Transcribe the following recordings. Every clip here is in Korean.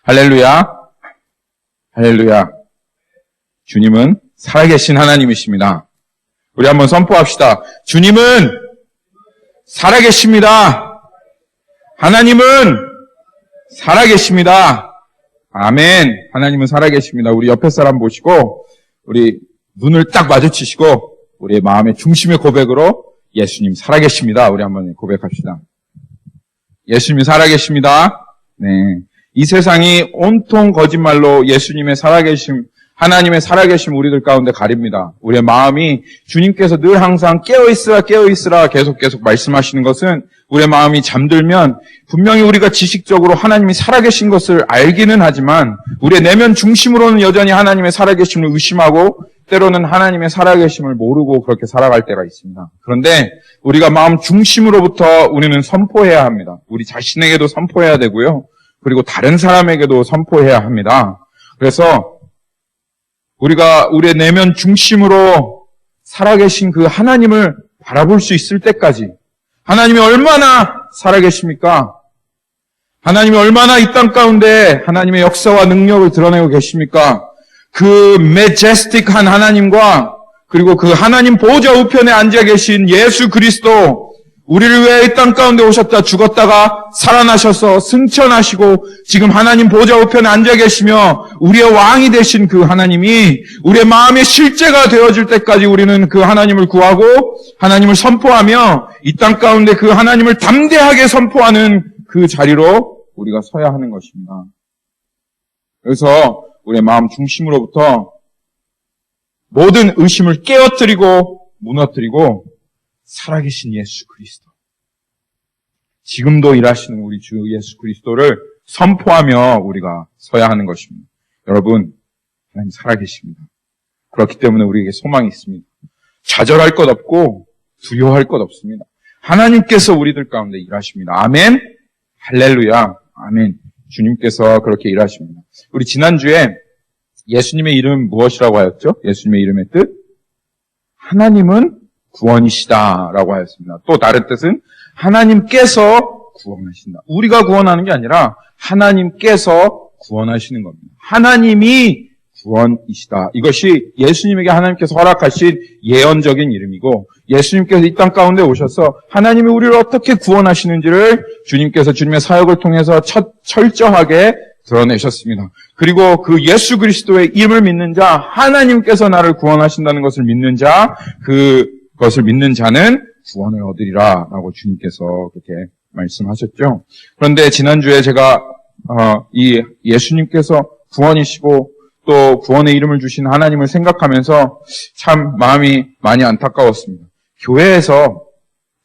할렐루야. 할렐루야. 주님은 살아계신 하나님이십니다. 우리 한번 선포합시다. 주님은 살아계십니다. 하나님은 살아계십니다. 아멘. 하나님은 살아계십니다. 우리 옆에 사람 보시고 우리 눈을 딱 마주치시고 우리의 마음의 중심의 고백으로 예수님 살아계십니다. 우리 한번 고백합시다. 예수님이 살아계십니다. 네. 이 세상이 온통 거짓말로 예수님의 살아계심, 하나님의 살아계심 우리들 가운데 가립니다. 우리의 마음이 주님께서 늘 항상 깨어있으라 계속 말씀하시는 것은 우리의 마음이 잠들면 분명히 우리가 지식적으로 하나님이 살아계신 것을 알기는 하지만 우리의 내면 중심으로는 여전히 하나님의 살아계심을 의심하고 때로는 하나님의 살아계심을 모르고 그렇게 살아갈 때가 있습니다. 그런데 우리가 마음 중심으로부터 우리는 선포해야 합니다. 우리 자신에게도 선포해야 되고요. 그리고 다른 사람에게도 선포해야 합니다. 그래서 우리가 우리의 내면 중심으로 살아계신 그 하나님을 바라볼 수 있을 때까지 하나님이 얼마나 살아계십니까? 하나님이 얼마나 이 땅 가운데 하나님의 역사와 능력을 드러내고 계십니까? 그 매제스틱한 하나님과 그리고 그 하나님 보좌 우편에 앉아 계신 예수 그리스도, 우리를 위해 이 땅 가운데 오셨다 죽었다가 살아나셔서 승천하시고 지금 하나님 보좌 우편에 앉아 계시며 우리의 왕이 되신 그 하나님이 우리의 마음의 실제가 되어질 때까지 우리는 그 하나님을 구하고 하나님을 선포하며 이 땅 가운데 그 하나님을 담대하게 선포하는 그 자리로 우리가 서야 하는 것입니다. 그래서 우리의 마음 중심으로부터 모든 의심을 깨어뜨리고 무너뜨리고 살아계신 예수 그리스도, 지금도 일하시는 우리 주 예수 그리스도를 선포하며 우리가 서야 하는 것입니다. 여러분, 하나님 살아계십니다. 그렇기 때문에 우리에게 소망이 있습니다. 좌절할 것 없고 두려워할 것 없습니다. 하나님께서 우리들 가운데 일하십니다. 아멘. 할렐루야. 아멘. 주님께서 그렇게 일하십니다. 우리 지난주에 예수님의 이름 무엇이라고 하였죠? 예수님의 이름의 뜻? 하나님은 구원이시다라고 하였습니다. 또 다른 뜻은 하나님께서 구원하신다. 우리가 구원하는 게 아니라 하나님께서 구원하시는 겁니다. 하나님이 구원이시다. 이것이 예수님에게 하나님께서 허락하신 예언적인 이름이고 예수님께서 이 땅 가운데 오셔서 하나님이 우리를 어떻게 구원하시는지를 주님께서 주님의 사역을 통해서 철저하게 드러내셨습니다. 그리고 그 예수 그리스도의 이름을 믿는 자, 하나님께서 나를 구원하신다는 것을 믿는 자, 그것을 믿는 자는 구원을 얻으리라 라고 주님께서 그렇게 말씀하셨죠. 그런데 지난주에 제가 이 예수님께서 구원이시고 또 구원의 이름을 주신 하나님을 생각하면서 참 마음이 많이 안타까웠습니다. 교회에서,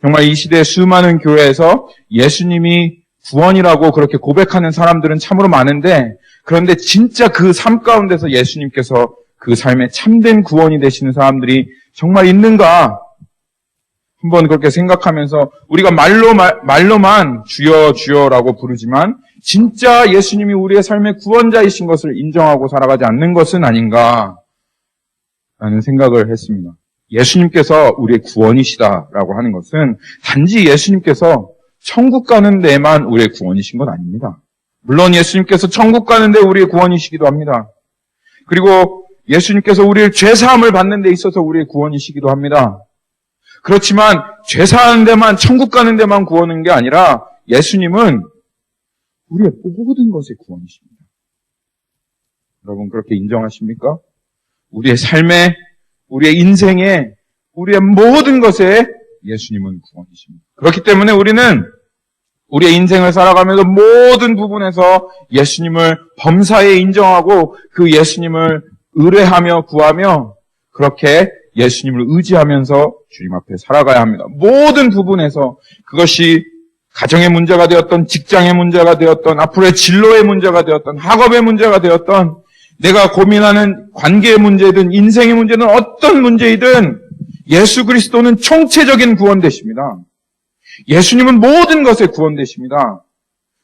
정말 이 시대의 수많은 교회에서 예수님이 구원이라고 그렇게 고백하는 사람들은 참으로 많은데, 그런데 진짜 그 삶 가운데서 예수님께서 그 삶의 참된 구원이 되시는 사람들이 정말 있는가? 한번 그렇게 생각하면서 우리가 말로만 주여 주여라고 부르지만 진짜 예수님이 우리의 삶의 구원자이신 것을 인정하고 살아가지 않는 것은 아닌가 라는 생각을 했습니다. 예수님께서 우리의 구원이시다라고 하는 것은 단지 예수님께서 천국 가는 데만 우리의 구원이신 건 아닙니다. 물론 예수님께서 천국 가는 데 우리의 구원이시기도 합니다. 그리고 예수님께서 우리의 죄사함을 받는 데 있어서 우리의 구원이시기도 합니다. 그렇지만 죄사하는 데만, 천국 가는 데만 구원인 게 아니라 예수님은 우리의 모든 것의 구원이십니다. 여러분 그렇게 인정하십니까? 우리의 삶에, 우리의 인생에, 우리의 모든 것에 예수님은 구원이십니다. 그렇기 때문에 우리는 우리의 인생을 살아가면서 모든 부분에서 예수님을 범사에 인정하고 그 예수님을 의뢰하며 구하며 그렇게 예수님을 의지하면서 주님 앞에 살아가야 합니다. 모든 부분에서 그것이 가정의 문제가 되었던, 직장의 문제가 되었던, 앞으로의 진로의 문제가 되었던, 학업의 문제가 되었던, 내가 고민하는 관계의 문제든 인생의 문제든 어떤 문제이든 예수 그리스도는 총체적인 구원 되십니다. 예수님은 모든 것에 구원 되십니다.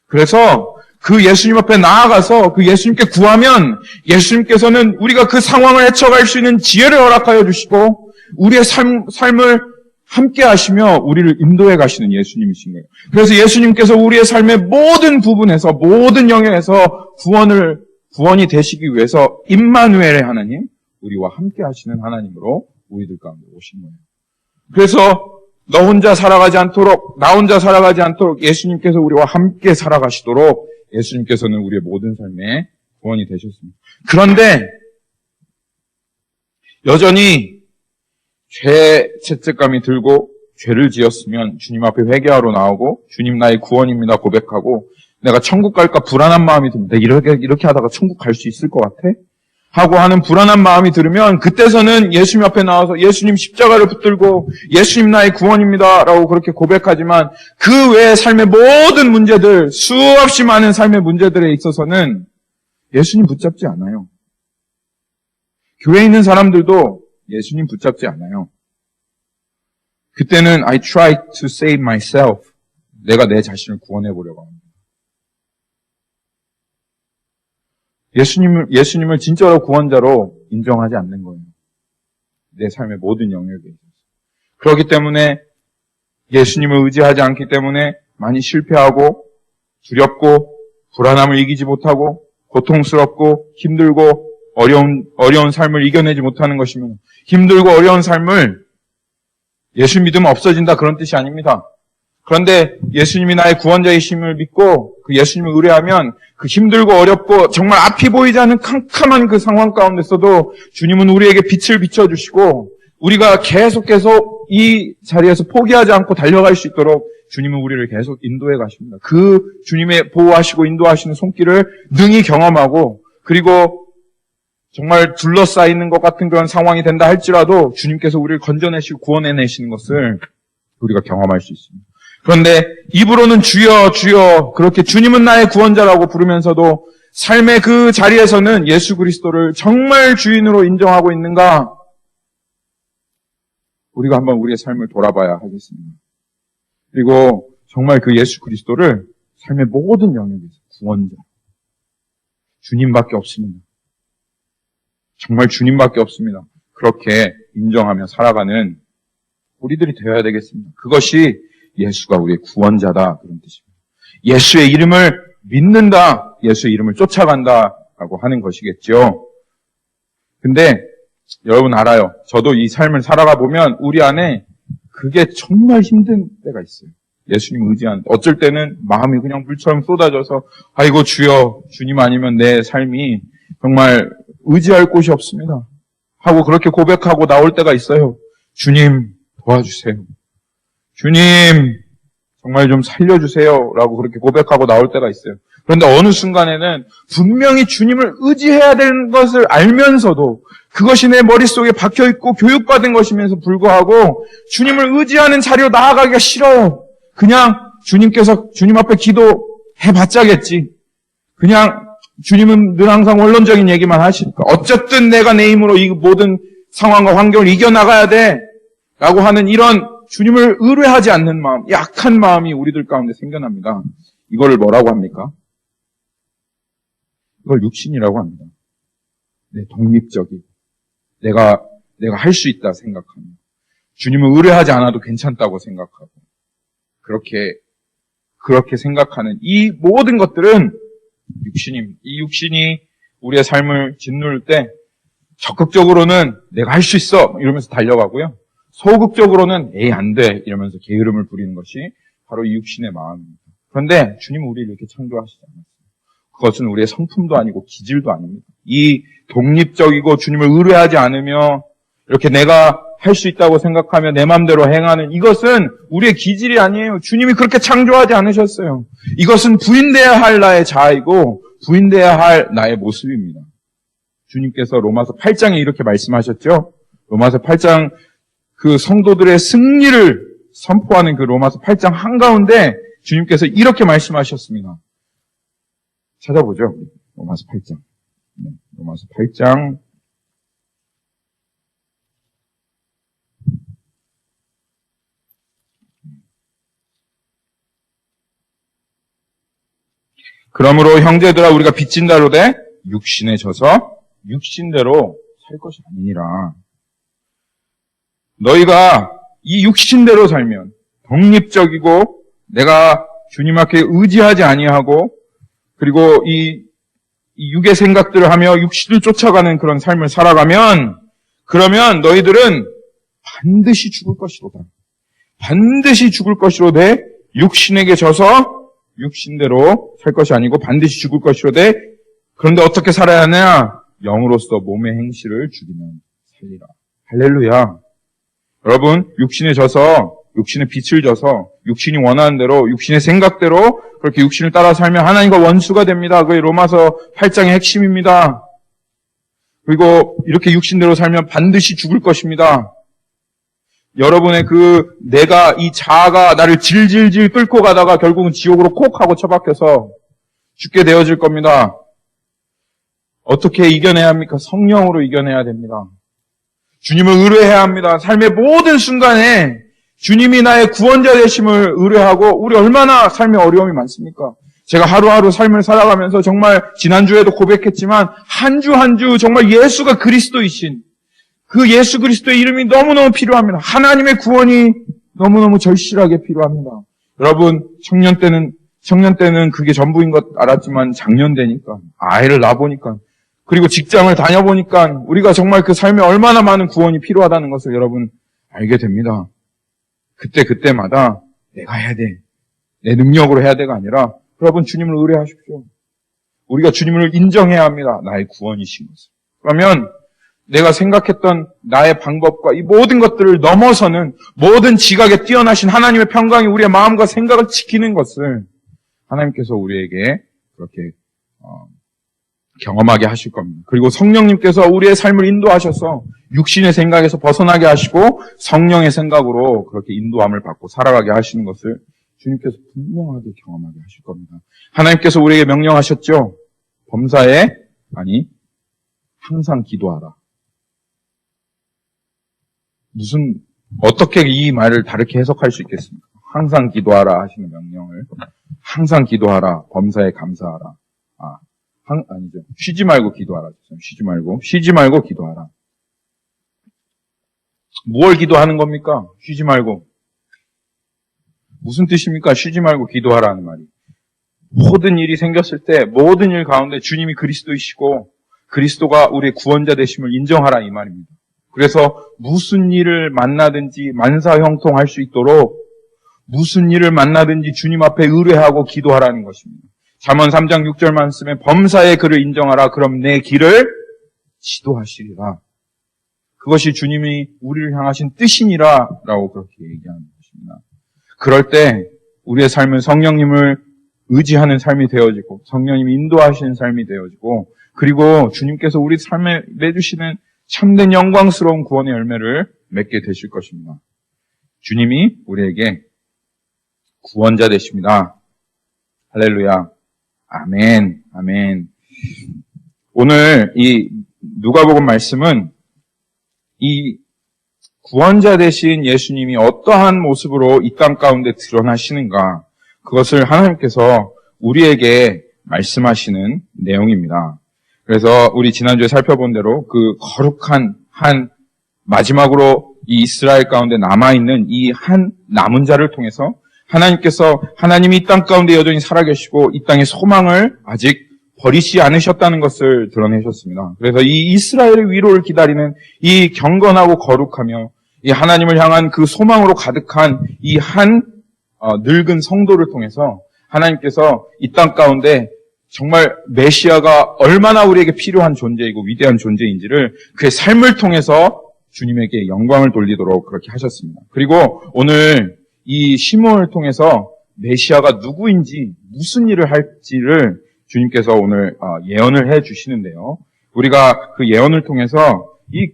그래서 그 예수님 앞에 나아가서 그 예수님께 구하면 예수님께서는 우리가 그 상황을 헤쳐갈 수 있는 지혜를 허락하여 주시고 우리의 삶을 함께 하시며 우리를 인도해 가시는 예수님이신 거예요. 그래서 예수님께서 우리의 삶의 모든 부분에서, 모든 영역에서 구원이 되시기 위해서 임마누엘의 하나님, 우리와 함께 하시는 하나님으로 우리들 가운데 오신 거예요. 그래서 너 혼자 살아가지 않도록, 나 혼자 살아가지 않도록 예수님께서 우리와 함께 살아가시도록 예수님께서는 우리의 모든 삶에 구원이 되셨습니다. 그런데 여전히 죄책감이 들고 죄를 지었으면 주님 앞에 회개하러 나오고 주님 나의 구원입니다 고백하고 내가 천국 갈까 불안한 마음이 듭니다. 이렇게 하다가 천국 갈 수 있을 것 같아? 하고 하는 불안한 마음이 들으면 그때서는 예수님 앞에 나와서 예수님 십자가를 붙들고 예수님 나의 구원입니다 라고 그렇게 고백하지만 그 외의 삶의 모든 문제들, 수없이 많은 삶의 문제들에 있어서는 예수님 붙잡지 않아요. 교회에 있는 사람들도 예수님 붙잡지 않아요. 그때는 I try to save myself. 내가 내 자신을 구원해 보려고 합니다. 예수님을 진짜로 구원자로 인정하지 않는 거예요. 내 삶의 모든 영역에 있어서. 그렇기 때문에 예수님을 의지하지 않기 때문에 많이 실패하고 두렵고 불안함을 이기지 못하고 고통스럽고 힘들고 어려운 삶을 이겨내지 못하는 것이며 힘들고 어려운 삶을 예수 믿으면 없어진다 그런 뜻이 아닙니다. 그런데 예수님이 나의 구원자이심을 믿고 그 예수님을 의뢰하면 그 힘들고 어렵고 정말 앞이 보이지 않는 캄캄한 그 상황 가운데서도 주님은 우리에게 빛을 비춰주시고 우리가 계속 이 자리에서 포기하지 않고 달려갈 수 있도록 주님은 우리를 계속 인도해 가십니다. 그 주님의 보호하시고 인도하시는 손길을 능히 경험하고 그리고 정말 둘러싸이는 것 같은 그런 상황이 된다 할지라도 주님께서 우리를 건져내시고 구원해내시는 것을 우리가 경험할 수 있습니다. 그런데 입으로는 주여 주여 그렇게 주님은 나의 구원자라고 부르면서도 삶의 그 자리에서는 예수 그리스도를 정말 주인으로 인정하고 있는가? 우리가 한번 우리의 삶을 돌아봐야 하겠습니다. 그리고 정말 그 예수 그리스도를 삶의 모든 영역에서 구원자, 주님밖에 없습니다. 정말 주님밖에 없습니다. 그렇게 인정하며 살아가는 우리들이 되어야 되겠습니다. 그것이 예수가 우리의 구원자다 그런 뜻입니다. 예수의 이름을 믿는다, 예수의 이름을 쫓아간다라고 하는 것이겠죠. 근데 여러분 알아요. 저도 이 삶을 살아가 보면 우리 안에 그게 정말 힘든 때가 있어요. 예수님 의지하는 어쩔 때는 마음이 그냥 물처럼 쏟아져서 아이고 주여 주님 아니면 내 삶이 정말 의지할 곳이 없습니다 하고 그렇게 고백하고 나올 때가 있어요. 주님 도와주세요. 주님 정말 좀 살려주세요 라고 그렇게 고백하고 나올 때가 있어요. 그런데 어느 순간에는 분명히 주님을 의지해야 되는 것을 알면서도 그것이 내 머릿속에 박혀있고 교육받은 것이면서 불구하고 주님을 의지하는 자리로 나아가기가 싫어요. 그냥 주님 앞에 기도해봤자겠지. 그냥 주님은 늘 항상 원론적인 얘기만 하시니까 어쨌든 내가 내 힘으로 이 모든 상황과 환경을 이겨나가야 돼 라고 하는 이런 주님을 의뢰하지 않는 마음, 약한 마음이 우리들 가운데 생겨납니다. 이거를 뭐라고 합니까? 이걸 육신이라고 합니다. 독립적이고 내가 할 수 있다 생각하며 주님을 의뢰하지 않아도 괜찮다고 생각하고 그렇게 생각하는 이 모든 것들은 육신입니다. 이 육신이 우리의 삶을 짓누를 때 적극적으로는 내가 할 수 있어 이러면서 달려가고요. 소극적으로는 에이 안 돼 이러면서 게으름을 부리는 것이 바로 이 육신의 마음입니다. 그런데 주님은 우리를 이렇게 창조하시지 않았어요. 그것은 우리의 성품도 아니고 기질도 아닙니다. 이 독립적이고 주님을 의뢰하지 않으며 이렇게 내가 할 수 있다고 생각하며 내 마음대로 행하는 이것은 우리의 기질이 아니에요. 주님이 그렇게 창조하지 않으셨어요. 이것은 부인돼야 할 나의 자아이고 부인돼야 할 나의 모습입니다. 주님께서 로마서 8장에 이렇게 말씀하셨죠. 로마서 8장 그 성도들의 승리를 선포하는 그 로마서 8장 한가운데 주님께서 이렇게 말씀하셨습니다. 찾아보죠. 로마서 8장. 로마서 8장. 그러므로 형제들아 우리가 빚진 대로 돼 육신에 져서 육신대로 살 것이 아니니라. 너희가 이 육신대로 살면 독립적이고 내가 주님 앞에 의지하지 아니하고 그리고 이 육의 생각들을 하며 육신을 쫓아가는 그런 삶을 살아가면 그러면 너희들은 반드시 죽을 것이로다. 반드시 죽을 것이로되 육신에게 져서 육신대로 살 것이 아니고 반드시 죽을 것이로되 그런데 어떻게 살아야 하냐? 영으로서 몸의 행실을 죽이면 살리라. 할렐루야. 여러분, 육신에 져서 육신의 빛을 져서 육신이 원하는 대로 육신의 생각대로 그렇게 육신을 따라 살면 하나님과 원수가 됩니다. 그게 로마서 8장의 핵심입니다. 그리고 이렇게 육신대로 살면 반드시 죽을 것입니다. 여러분의 내가 이 자아가 나를 질질질 끌고 가다가 결국은 지옥으로 콕 하고 처박혀서 죽게 되어질 겁니다. 어떻게 이겨내야 합니까? 성령으로 이겨내야 됩니다. 주님을 의뢰해야 합니다. 삶의 모든 순간에 주님이 나의 구원자 되심을 의뢰하고 우리 얼마나 삶에 어려움이 많습니까? 제가 하루하루 삶을 살아가면서 정말 지난주에도 고백했지만 한 주 한 주 정말 예수가 그리스도이신 그 예수 그리스도의 이름이 너무너무 필요합니다. 하나님의 구원이 너무너무 절실하게 필요합니다. 여러분 청년 때는 그게 전부인 것 알았지만 작년 되니까 아이를 낳아보니까 그리고 직장을 다녀보니까 우리가 정말 그 삶에 얼마나 많은 구원이 필요하다는 것을 여러분 알게 됩니다. 그때마다 내가 해야 돼. 내 능력으로 해야 돼가 아니라 여러분 주님을 의뢰하십시오. 우리가 주님을 인정해야 합니다. 나의 구원이신 것을. 그러면 내가 생각했던 나의 방법과 이 모든 것들을 넘어서는 모든 지각에 뛰어나신 하나님의 평강이 우리의 마음과 생각을 지키는 것을 하나님께서 우리에게 그렇게 경험하게 하실 겁니다. 그리고 성령님께서 우리의 삶을 인도하셔서 육신의 생각에서 벗어나게 하시고 성령의 생각으로 그렇게 인도함을 받고 살아가게 하시는 것을 주님께서 분명하게 경험하게 하실 겁니다. 하나님께서 우리에게 명령하셨죠. 범사에 항상 기도하라. 어떻게 이 말을 다르게 해석할 수 있겠습니까? 항상 기도하라 하시는 명령을 항상 기도하라. 범사에 감사하라. 아니죠. 쉬지 말고 기도하라. 쉬지 말고 기도하라. 무엇을 기도하는 겁니까? 쉬지 말고. 무슨 뜻입니까? 쉬지 말고 기도하라는 말이. 모든 일이 생겼을 때 모든 일 가운데 주님이 그리스도이시고 그리스도가 우리의 구원자 되심을 인정하라 이 말입니다. 그래서 무슨 일을 만나든지 만사형통할 수 있도록 무슨 일을 만나든지 주님 앞에 의뢰하고 기도하라는 것입니다. 잠언 3장 6절 말씀에 범사의 그를 인정하라. 그럼 내 길을 지도하시리라. 그것이 주님이 우리를 향하신 뜻이니라 라고 그렇게 얘기하는 것입니다. 그럴 때 우리의 삶은 성령님을 의지하는 삶이 되어지고 성령님이 인도하시는 삶이 되어지고 그리고 주님께서 우리 삶에 내주시는 참된 영광스러운 구원의 열매를 맺게 되실 것입니다. 주님이 우리에게 구원자 되십니다. 할렐루야. 아멘. 아멘. 오늘 이 누가복음 말씀은 이 구원자 되신 예수님이 어떠한 모습으로 이 땅 가운데 드러나시는가 그것을 하나님께서 우리에게 말씀하시는 내용입니다. 그래서 우리 지난주에 살펴본 대로 그 거룩한 마지막으로 이 이스라엘 가운데 남아있는 이 한 남은 자를 통해서 하나님이 이 땅 가운데 여전히 살아계시고 이 땅의 소망을 아직 버리지 않으셨다는 것을 드러내셨습니다. 그래서 이 이스라엘의 위로를 기다리는 이 경건하고 거룩하며 이 하나님을 향한 그 소망으로 가득한 이 늙은 성도를 통해서 하나님께서 이 땅 가운데 정말 메시아가 얼마나 우리에게 필요한 존재이고 위대한 존재인지를 그의 삶을 통해서 주님에게 영광을 돌리도록 그렇게 하셨습니다. 그리고 오늘 이 시몬을 통해서 메시아가 누구인지 무슨 일을 할지를 주님께서 오늘 예언을 해 주시는데요. 우리가 그 예언을 통해서 이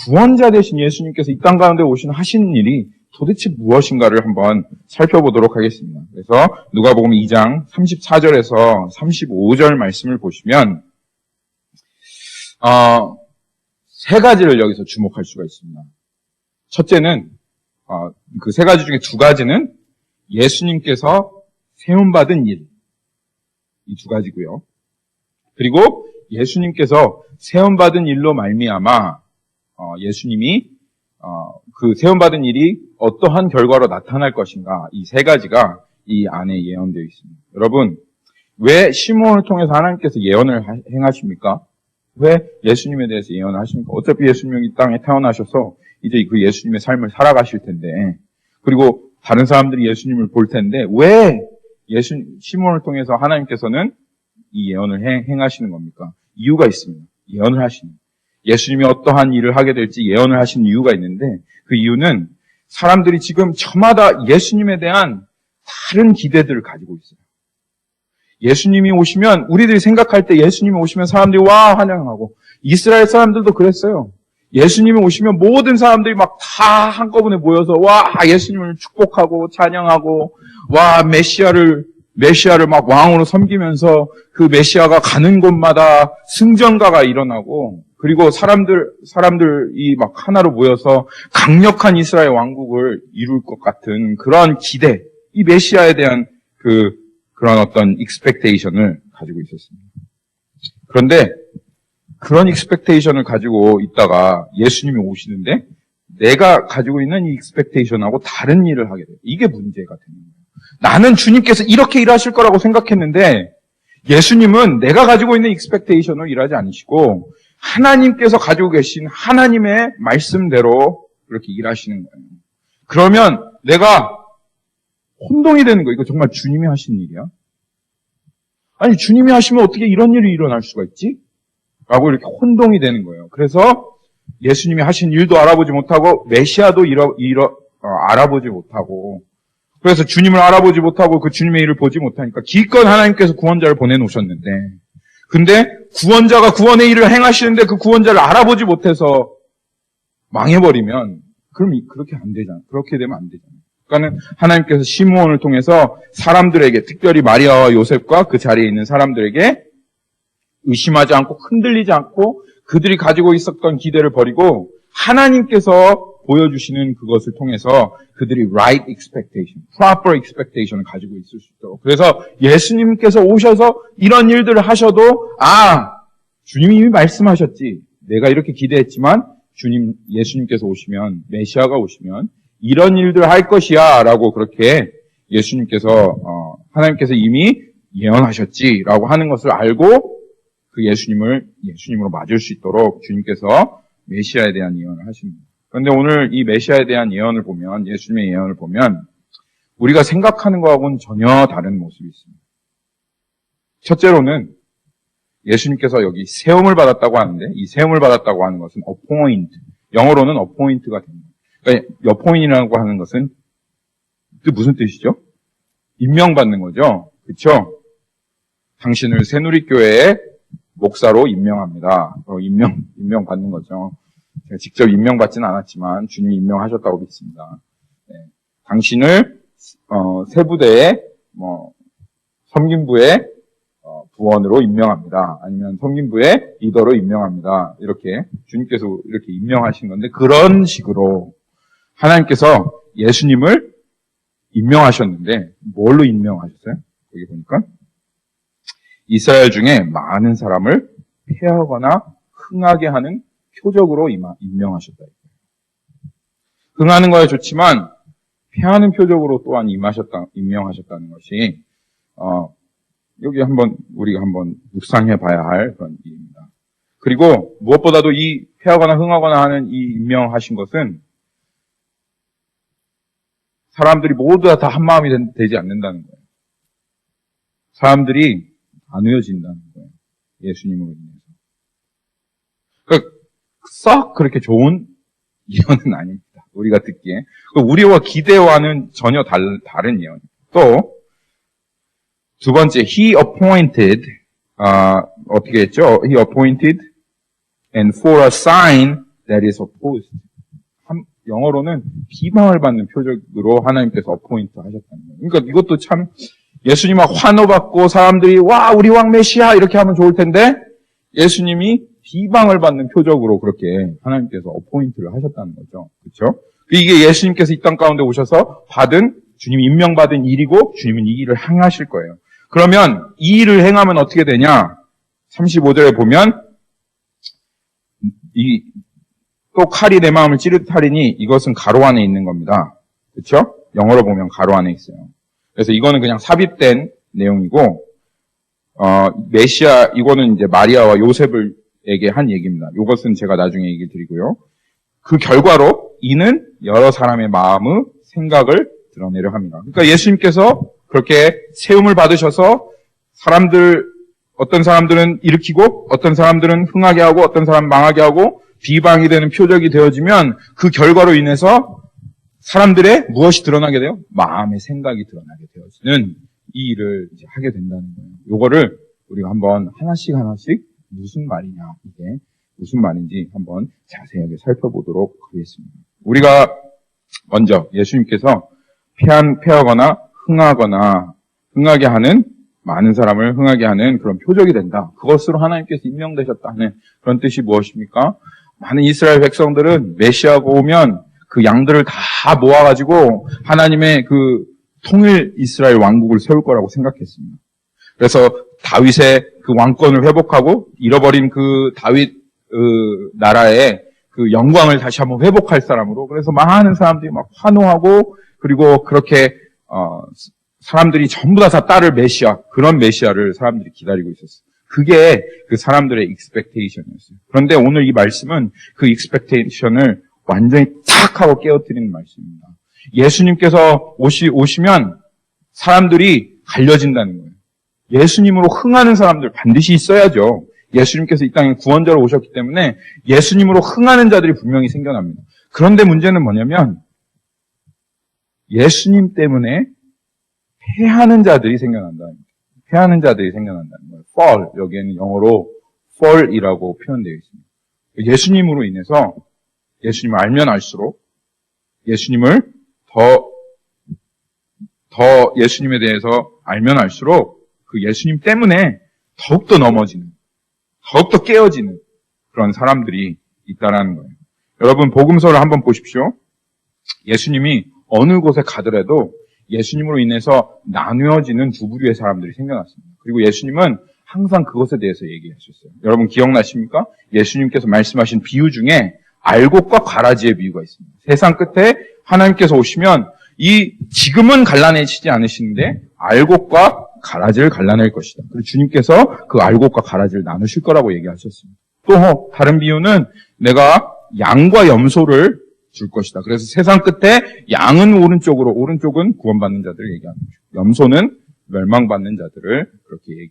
구원자 되신 예수님께서 이 땅 가운데 하시는 일이 도대체 무엇인가를 한번 살펴보도록 하겠습니다. 그래서 누가복음 2장 34절에서 35절 말씀을 보시면 세 가지를 여기서 주목할 수가 있습니다. 첫째는 그 세 가지 중에 두 가지는 예수님께서 세움받은 일, 이 두 가지고요. 그리고 예수님께서 세움받은 일로 말미암아 예수님이 그 세움받은 일이 어떠한 결과로 나타날 것인가, 이 세 가지가 이 안에 예언되어 있습니다. 여러분, 왜 시므온을 통해서 하나님께서 예언을 행하십니까? 왜 예수님에 대해서 예언을 하십니까? 어차피 예수님이 이 땅에 태어나셔서 이제 그 예수님의 삶을 살아가실 텐데, 그리고 다른 사람들이 예수님을 볼 텐데, 왜 시므온을 통해서 하나님께서는 이 예언을 행하시는 겁니까? 이유가 있습니다. 예언을 하시는. 예수님이 어떠한 일을 하게 될지 예언을 하시는 이유가 있는데, 그 이유는 사람들이 지금 저마다 예수님에 대한 다른 기대들을 가지고 있어요. 예수님이 오시면, 우리들이 생각할 때 예수님이 오시면 사람들이 와 환영하고, 이스라엘 사람들도 그랬어요. 예수님이 오시면 모든 사람들이 막 다 한꺼번에 모여서 와 예수님을 축복하고 찬양하고, 와 메시아를 막 왕으로 섬기면서 그 메시아가 가는 곳마다 승전가가 일어나고, 그리고 사람들이 막 하나로 모여서 강력한 이스라엘 왕국을 이룰 것 같은 그런 기대, 이 메시아에 대한 그런 어떤 익스펙테이션을 가지고 있었습니다. 그런데 그런 익스펙테이션을 가지고 있다가 예수님이 오시는데 내가 가지고 있는 이 익스펙테이션하고 다른 일을 하게 돼요. 이게 문제가 되는 거예요. 나는 주님께서 이렇게 일하실 거라고 생각했는데 예수님은 내가 가지고 있는 익스펙테이션을 일하지 않으시고 하나님께서 가지고 계신 하나님의 말씀대로 그렇게 일하시는 거예요. 그러면 내가 혼동이 되는 거예요. 이거 정말 주님이 하신 일이야? 아니 주님이 하시면 어떻게 이런 일이 일어날 수가 있지? 라고 이렇게 혼동이 되는 거예요. 그래서 예수님이 하신 일도 알아보지 못하고 메시아도 알아보지 못하고, 그래서 주님을 알아보지 못하고 그 주님의 일을 보지 못하니까 기껏 하나님께서 구원자를 보내놓으셨는데, 근데 구원자가 구원의 일을 행하시는데 그 구원자를 알아보지 못해서 망해버리면 그럼 그렇게 안 되잖아. 그렇게 되면 안 되잖아요. 그러니까는 하나님께서 시므온을 통해서 사람들에게, 특별히 마리아와 요셉과 그 자리에 있는 사람들에게 의심하지 않고 흔들리지 않고 그들이 가지고 있었던 기대를 버리고 하나님께서 보여주시는 그것을 통해서 그들이 right expectation, proper expectation을 가지고 있을 수 있도록. 그래서 예수님께서 오셔서 이런 일들을 하셔도 주님이 이미 말씀하셨지. 내가 이렇게 기대했지만 예수님께서 오시면, 메시아가 오시면 이런 일들을 할 것이야 라고 그렇게 하나님께서 이미 예언하셨지라고 하는 것을 알고 그 예수님으로 맞을 수 있도록 주님께서 메시아에 대한 예언을 하십니다. 그런데 오늘 이 메시아에 대한 예언을 보면, 예수님의 예언을 보면 우리가 생각하는 것하고는 전혀 다른 모습이 있습니다. 첫째로는 예수님께서 여기 세움을 받았다고 하는데, 이 세움을 받았다고 하는 것은 appoint, 영어로는 appoint가 됩니다. 그러니까 appoint이라고 하는 것은 무슨 뜻이죠? 임명받는 거죠. 그렇죠? 당신을 새누리교회의 목사로 임명합니다. 임명받는 거죠. 제가 직접 임명받지는 않았지만 주님이 임명하셨다고 믿습니다. 네. 당신을 세부대의 섬김부의 부원으로 임명합니다. 아니면 섬김부의 리더로 임명합니다. 이렇게 주님께서 이렇게 임명하신 건데, 그런 식으로 하나님께서 예수님을 임명하셨는데 뭘로 임명하셨어요? 여기 보니까 이스라엘 중에 많은 사람을 패하거나 흥하게 하는 표적으로 임명하셨다. 흥하는 거야 좋지만 패하는 표적으로 또한 임명하셨다는 것이 여기 우리가 한번 묵상해 봐야 할 그런 일입니다. 그리고 무엇보다도 이 패하거나 흥하거나 하는 이 임명하신 것은 사람들이 모두 다 한 마음이 되지 않는다는 거예요. 사람들이 나누어진다는 거예요. 예수님으로 인해서. 그러니까 썩 그렇게 좋은 예언은 아닙니다. 우리가 듣기에. 우리와 기대와는 전혀 다른 예언입니다. 또 두 번째, He appointed, 어떻게 했죠? He appointed and for a sign that is opposed. 영어로는 비방을 받는 표적으로 하나님께서 appoint 하셨다는 거예요. 그러니까 이것도 참 예수님하고 환호받고 사람들이 와 우리 왕 메시아 이렇게 하면 좋을 텐데 예수님이 비방을 받는 표적으로 그렇게 하나님께서 appoint를 하셨다는 거죠. 그렇죠? 이게 예수님께서 이 땅 가운데 오셔서 주님이 임명받은 일이고 주님은 이 일을 행하실 거예요. 그러면 이 일을 행하면 어떻게 되냐? 35절에 보면 또 칼이 내 마음을 찌릿하리니 이것은 가로 안에 있는 겁니다. 그렇죠? 영어로 보면 가로 안에 있어요. 그래서 이거는 그냥 삽입된 내용이고 메시아 이거는 이제 마리아와 요셉에게 한 얘기입니다. 이것은 제가 나중에 얘기 드리고요. 그 결과로 이는 여러 사람의 마음의 생각을 드러내려 합니다. 그러니까 예수님께서 그렇게 세움을 받으셔서 어떤 사람들은 일으키고 어떤 사람들은 흥하게 하고 어떤 사람은 망하게 하고 비방이 되는 표적이 되어지면 그 결과로 인해서 사람들의 무엇이 드러나게 돼요? 마음의 생각이 드러나게 되어지는 이 일을 이제 하게 된다는 거예요. 요거를 우리가 한번 하나씩 무슨 말이냐, 이게 무슨 말인지 한번 자세하게 살펴보도록 하겠습니다. 우리가 먼저 예수님께서 패하거나 흥하게 하는 많은 사람을 흥하게 하는 그런 표적이 된다. 그것으로 하나님께서 임명되셨다는 그런 뜻이 무엇입니까? 많은 이스라엘 백성들은 메시아가 오면 그 양들을 다 모아가지고 하나님의 그 통일 이스라엘 왕국을 세울 거라고 생각했습니다. 그래서 다윗의 그 왕권을 회복하고 잃어버린 그 다윗 나라의 그 영광을 다시 한번 회복할 사람으로, 그래서 많은 사람들이 막 환호하고, 그리고 그렇게 사람들이 전부 다 따를 그런 메시아를 사람들이 기다리고 있었어요. 그게 그 사람들의 익스펙테이션이었어요. 그런데 오늘 이 말씀은 그 익스펙테이션을 완전히 탁 하고 깨어뜨리는 말씀입니다. 예수님께서 오시면 사람들이 갈려진다는 거예요. 예수님으로 흥하는 사람들 반드시 있어야죠. 예수님께서 이 땅에 구원자로 오셨기 때문에 예수님으로 흥하는 자들이 분명히 생겨납니다. 그런데 문제는 뭐냐면 예수님 때문에 패하는 자들이 생겨난다는 거예요. fall, 여기에는 영어로 fall이라고 표현되어 있습니다. 예수님으로 인해서 예수님을 알면 알수록 예수님을 더 예수님에 대해서 알면 알수록 그 예수님 때문에 더욱더 넘어지는, 더욱더 깨어지는 그런 사람들이 있다라는 거예요. 여러분, 복음서를 한번 보십시오. 예수님이 어느 곳에 가더라도 예수님으로 인해서 나누어지는 두 부류의 사람들이 생겨났습니다. 그리고 예수님은 항상 그것에 대해서 얘기하셨어요. 여러분 기억나십니까? 예수님께서 말씀하신 비유 중에 알곡과 가라지의 비유가 있습니다. 세상 끝에 하나님께서 오시면 지금은 갈라내시지 않으시는데 알곡과 가라지를 갈라낼 것이다. 그리고 주님께서 그 알곡과 가라지를 나누실 거라고 얘기하셨습니다. 또 다른 비유는 내가 양과 염소를 줄 것이다. 그래서 세상 끝에 양은 오른쪽은 구원받는 자들을 얘기하는 거죠. 염소는 멸망받는 자들을 그렇게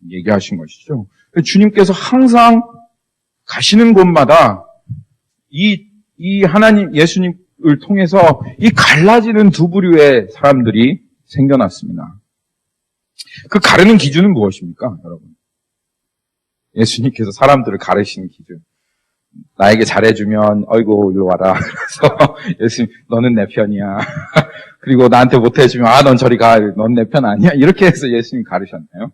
얘기하신 것이죠. 주님께서 항상 가시는 곳마다 이 하나님 예수님을 통해서 이 갈라지는 두 부류의 사람들이 생겨났습니다. 그 가르는 기준은 무엇입니까, 여러분? 예수님께서 사람들을 가르시는 기준. 나에게 잘해주면, 어이구, 일로 와라. 그래서, 예수님, 너는 내 편이야. 그리고 나한테 못해주면, 넌 저리 가. 넌 내 편 아니야. 이렇게 해서 예수님 가르셨나요?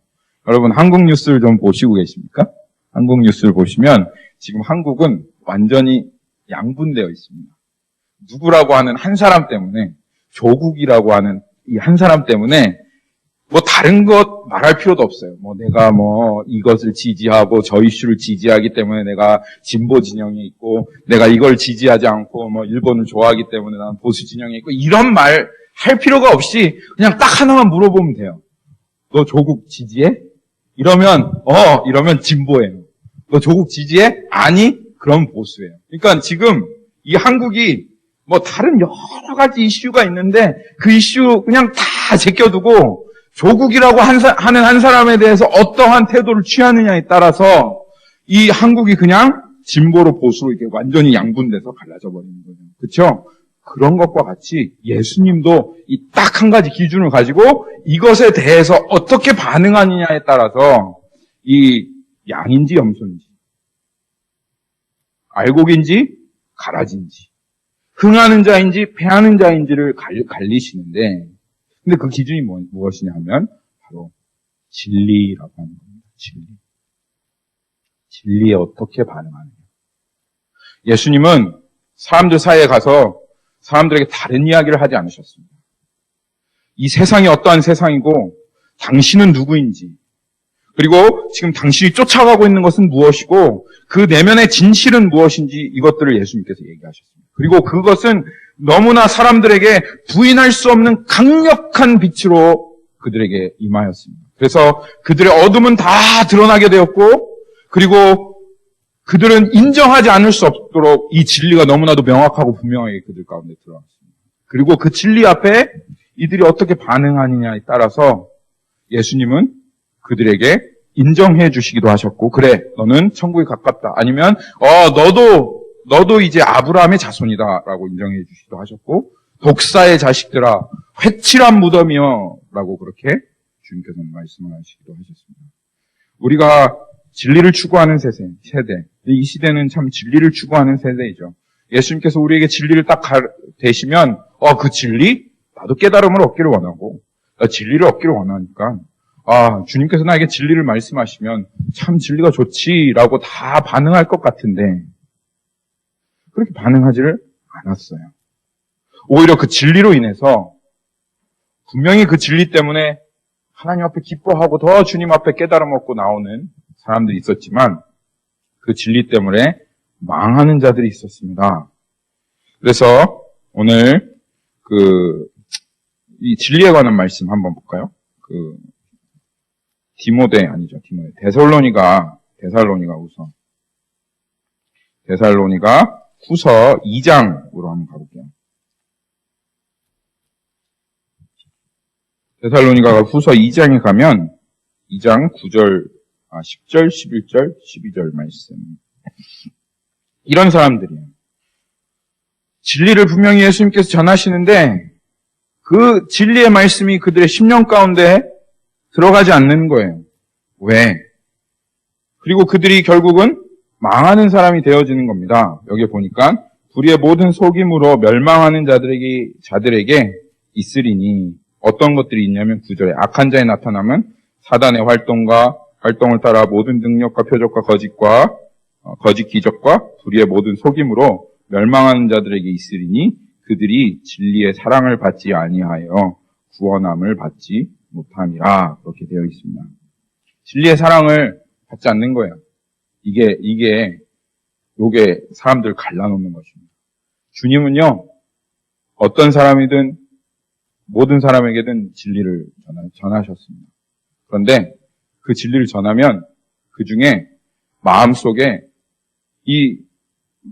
여러분, 한국 뉴스를 좀 보시고 계십니까? 한국 뉴스를 보시면, 지금 한국은 완전히 양분되어 있습니다. 누구라고 하는 한 사람 때문에, 조국이라고 하는 이 한 사람 때문에, 다른 것 말할 필요도 없어요. 내가 이것을 지지하고 저 이슈를 지지하기 때문에 내가 진보 진영에 있고, 내가 이걸 지지하지 않고 일본을 좋아하기 때문에 난 보수 진영에 있고, 이런 말 할 필요가 없이 그냥 딱 하나만 물어보면 돼요. 너 조국 지지해? 이러면 진보예요. 너 조국 지지해? 아니? 그럼 보수예요. 그러니까 지금 이 한국이 다른 여러 가지 이슈가 있는데 그 이슈 그냥 다 제껴두고 조국이라고 하는 한 사람에 대해서 어떠한 태도를 취하느냐에 따라서 이 한국이 그냥 진보로 보수로 이렇게 완전히 양분돼서 갈라져 버리는 거예요. 그렇죠? 그런 것과 같이 예수님도 이 딱 한 가지 기준을 가지고 이것에 대해서 어떻게 반응하느냐에 따라서 이 양인지 염소인지, 알곡인지 가라지인지, 흥하는 자인지 패하는 자인지를 갈리시는데, 근데 그 기준이 무엇이냐 하면 바로 진리라고 하는 겁니다. 진리에 어떻게 반응하느냐. 예수님은 사람들 사이에 가서 사람들에게 다른 이야기를 하지 않으셨습니다. 이 세상이 어떠한 세상이고 당신은 누구인지, 그리고 지금 당신이 쫓아가고 있는 것은 무엇이고 그 내면의 진실은 무엇인지 이것들을 예수님께서 얘기하셨습니다. 그리고 그것은 너무나 사람들에게 부인할 수 없는 강력한 빛으로 그들에게 임하였습니다. 그래서 그들의 어둠은 다 드러나게 되었고, 그리고 그들은 인정하지 않을 수 없도록 이 진리가 너무나도 명확하고 분명하게 그들 가운데 드러났습니다. 그리고 그 진리 앞에 이들이 어떻게 반응하느냐에 따라서 예수님은 그들에게 인정해 주시기도 하셨고, 그래, 너는 천국에 가깝다. 아니면, 너도 이제 아브라함의 자손이다. 라고 인정해 주시기도 하셨고, 독사의 자식들아, 회칠한 무덤이여. 라고 그렇게 주님께서는 말씀하시기도 하셨습니다. 우리가 진리를 추구하는 세대, 이 시대는 참 진리를 추구하는 세대이죠. 예수님께서 우리에게 진리를 딱 대시면, 그 진리? 나도 깨달음을 얻기를 원하고, 나 진리를 얻기를 원하니까, 주님께서 나에게 진리를 말씀하시면 참 진리가 좋지라고 다 반응할 것 같은데 그렇게 반응하지를 않았어요. 오히려 그 진리로 인해서 분명히 그 진리 때문에 하나님 앞에 기뻐하고 더 주님 앞에 깨달음 얻고 나오는 사람들이 있었지만 그 진리 때문에 망하는 자들이 있었습니다. 그래서 오늘 이 진리에 관한 말씀 한번 볼까요? 데살로니가 후서 2장으로 한번 가볼게요. 데살로니가 후서 2장에 가면 2장 9절, 10절, 11절, 12절 말씀. 이런 사람들이에요. 진리를 분명히 예수님께서 전하시는데 그 진리의 말씀이 그들의 심령 가운데 들어가지 않는 거예요. 왜? 그리고 그들이 결국은 망하는 사람이 되어지는 겁니다. 여기 보니까 불의의 모든 속임으로 멸망하는 자들에게 있으리니 어떤 것들이 있냐면 9절에 악한 자의 나타남은 사단의 활동을 따라 모든 능력과 표적과 거짓 기적과 불의의 모든 속임으로 멸망하는 자들에게 있으리니 그들이 진리의 사랑을 받지 아니하여 구원함을 받지 못함이라. 그렇게 되어 있습니다. 진리의 사랑을 받지 않는 거예요. 요게 사람들을 갈라놓는 것입니다. 주님은요, 어떤 사람이든 모든 사람에게든 진리를 전하셨습니다. 그런데 그 진리를 전하면 그 중에 마음속에 이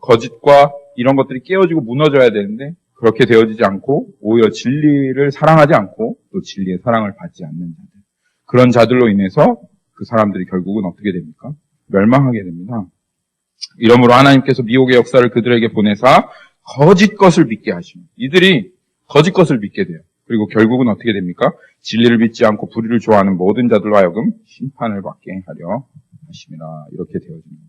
거짓과 이런 것들이 깨어지고 무너져야 되는데 그렇게 되어지지 않고 오히려 진리를 사랑하지 않고 또 진리의 사랑을 받지 않는 자들, 그런 자들로 인해서 그 사람들이 결국은 어떻게 됩니까? 멸망하게 됩니다. 이러므로 하나님께서 미혹의 역사를 그들에게 보내사 거짓 것을 믿게 하십니다. 이들이 거짓 것을 믿게 돼요. 그리고 결국은 어떻게 됩니까? 진리를 믿지 않고 불의를 좋아하는 모든 자들로 하여금 심판을 받게 하려 하십니다. 이렇게 되어집니다.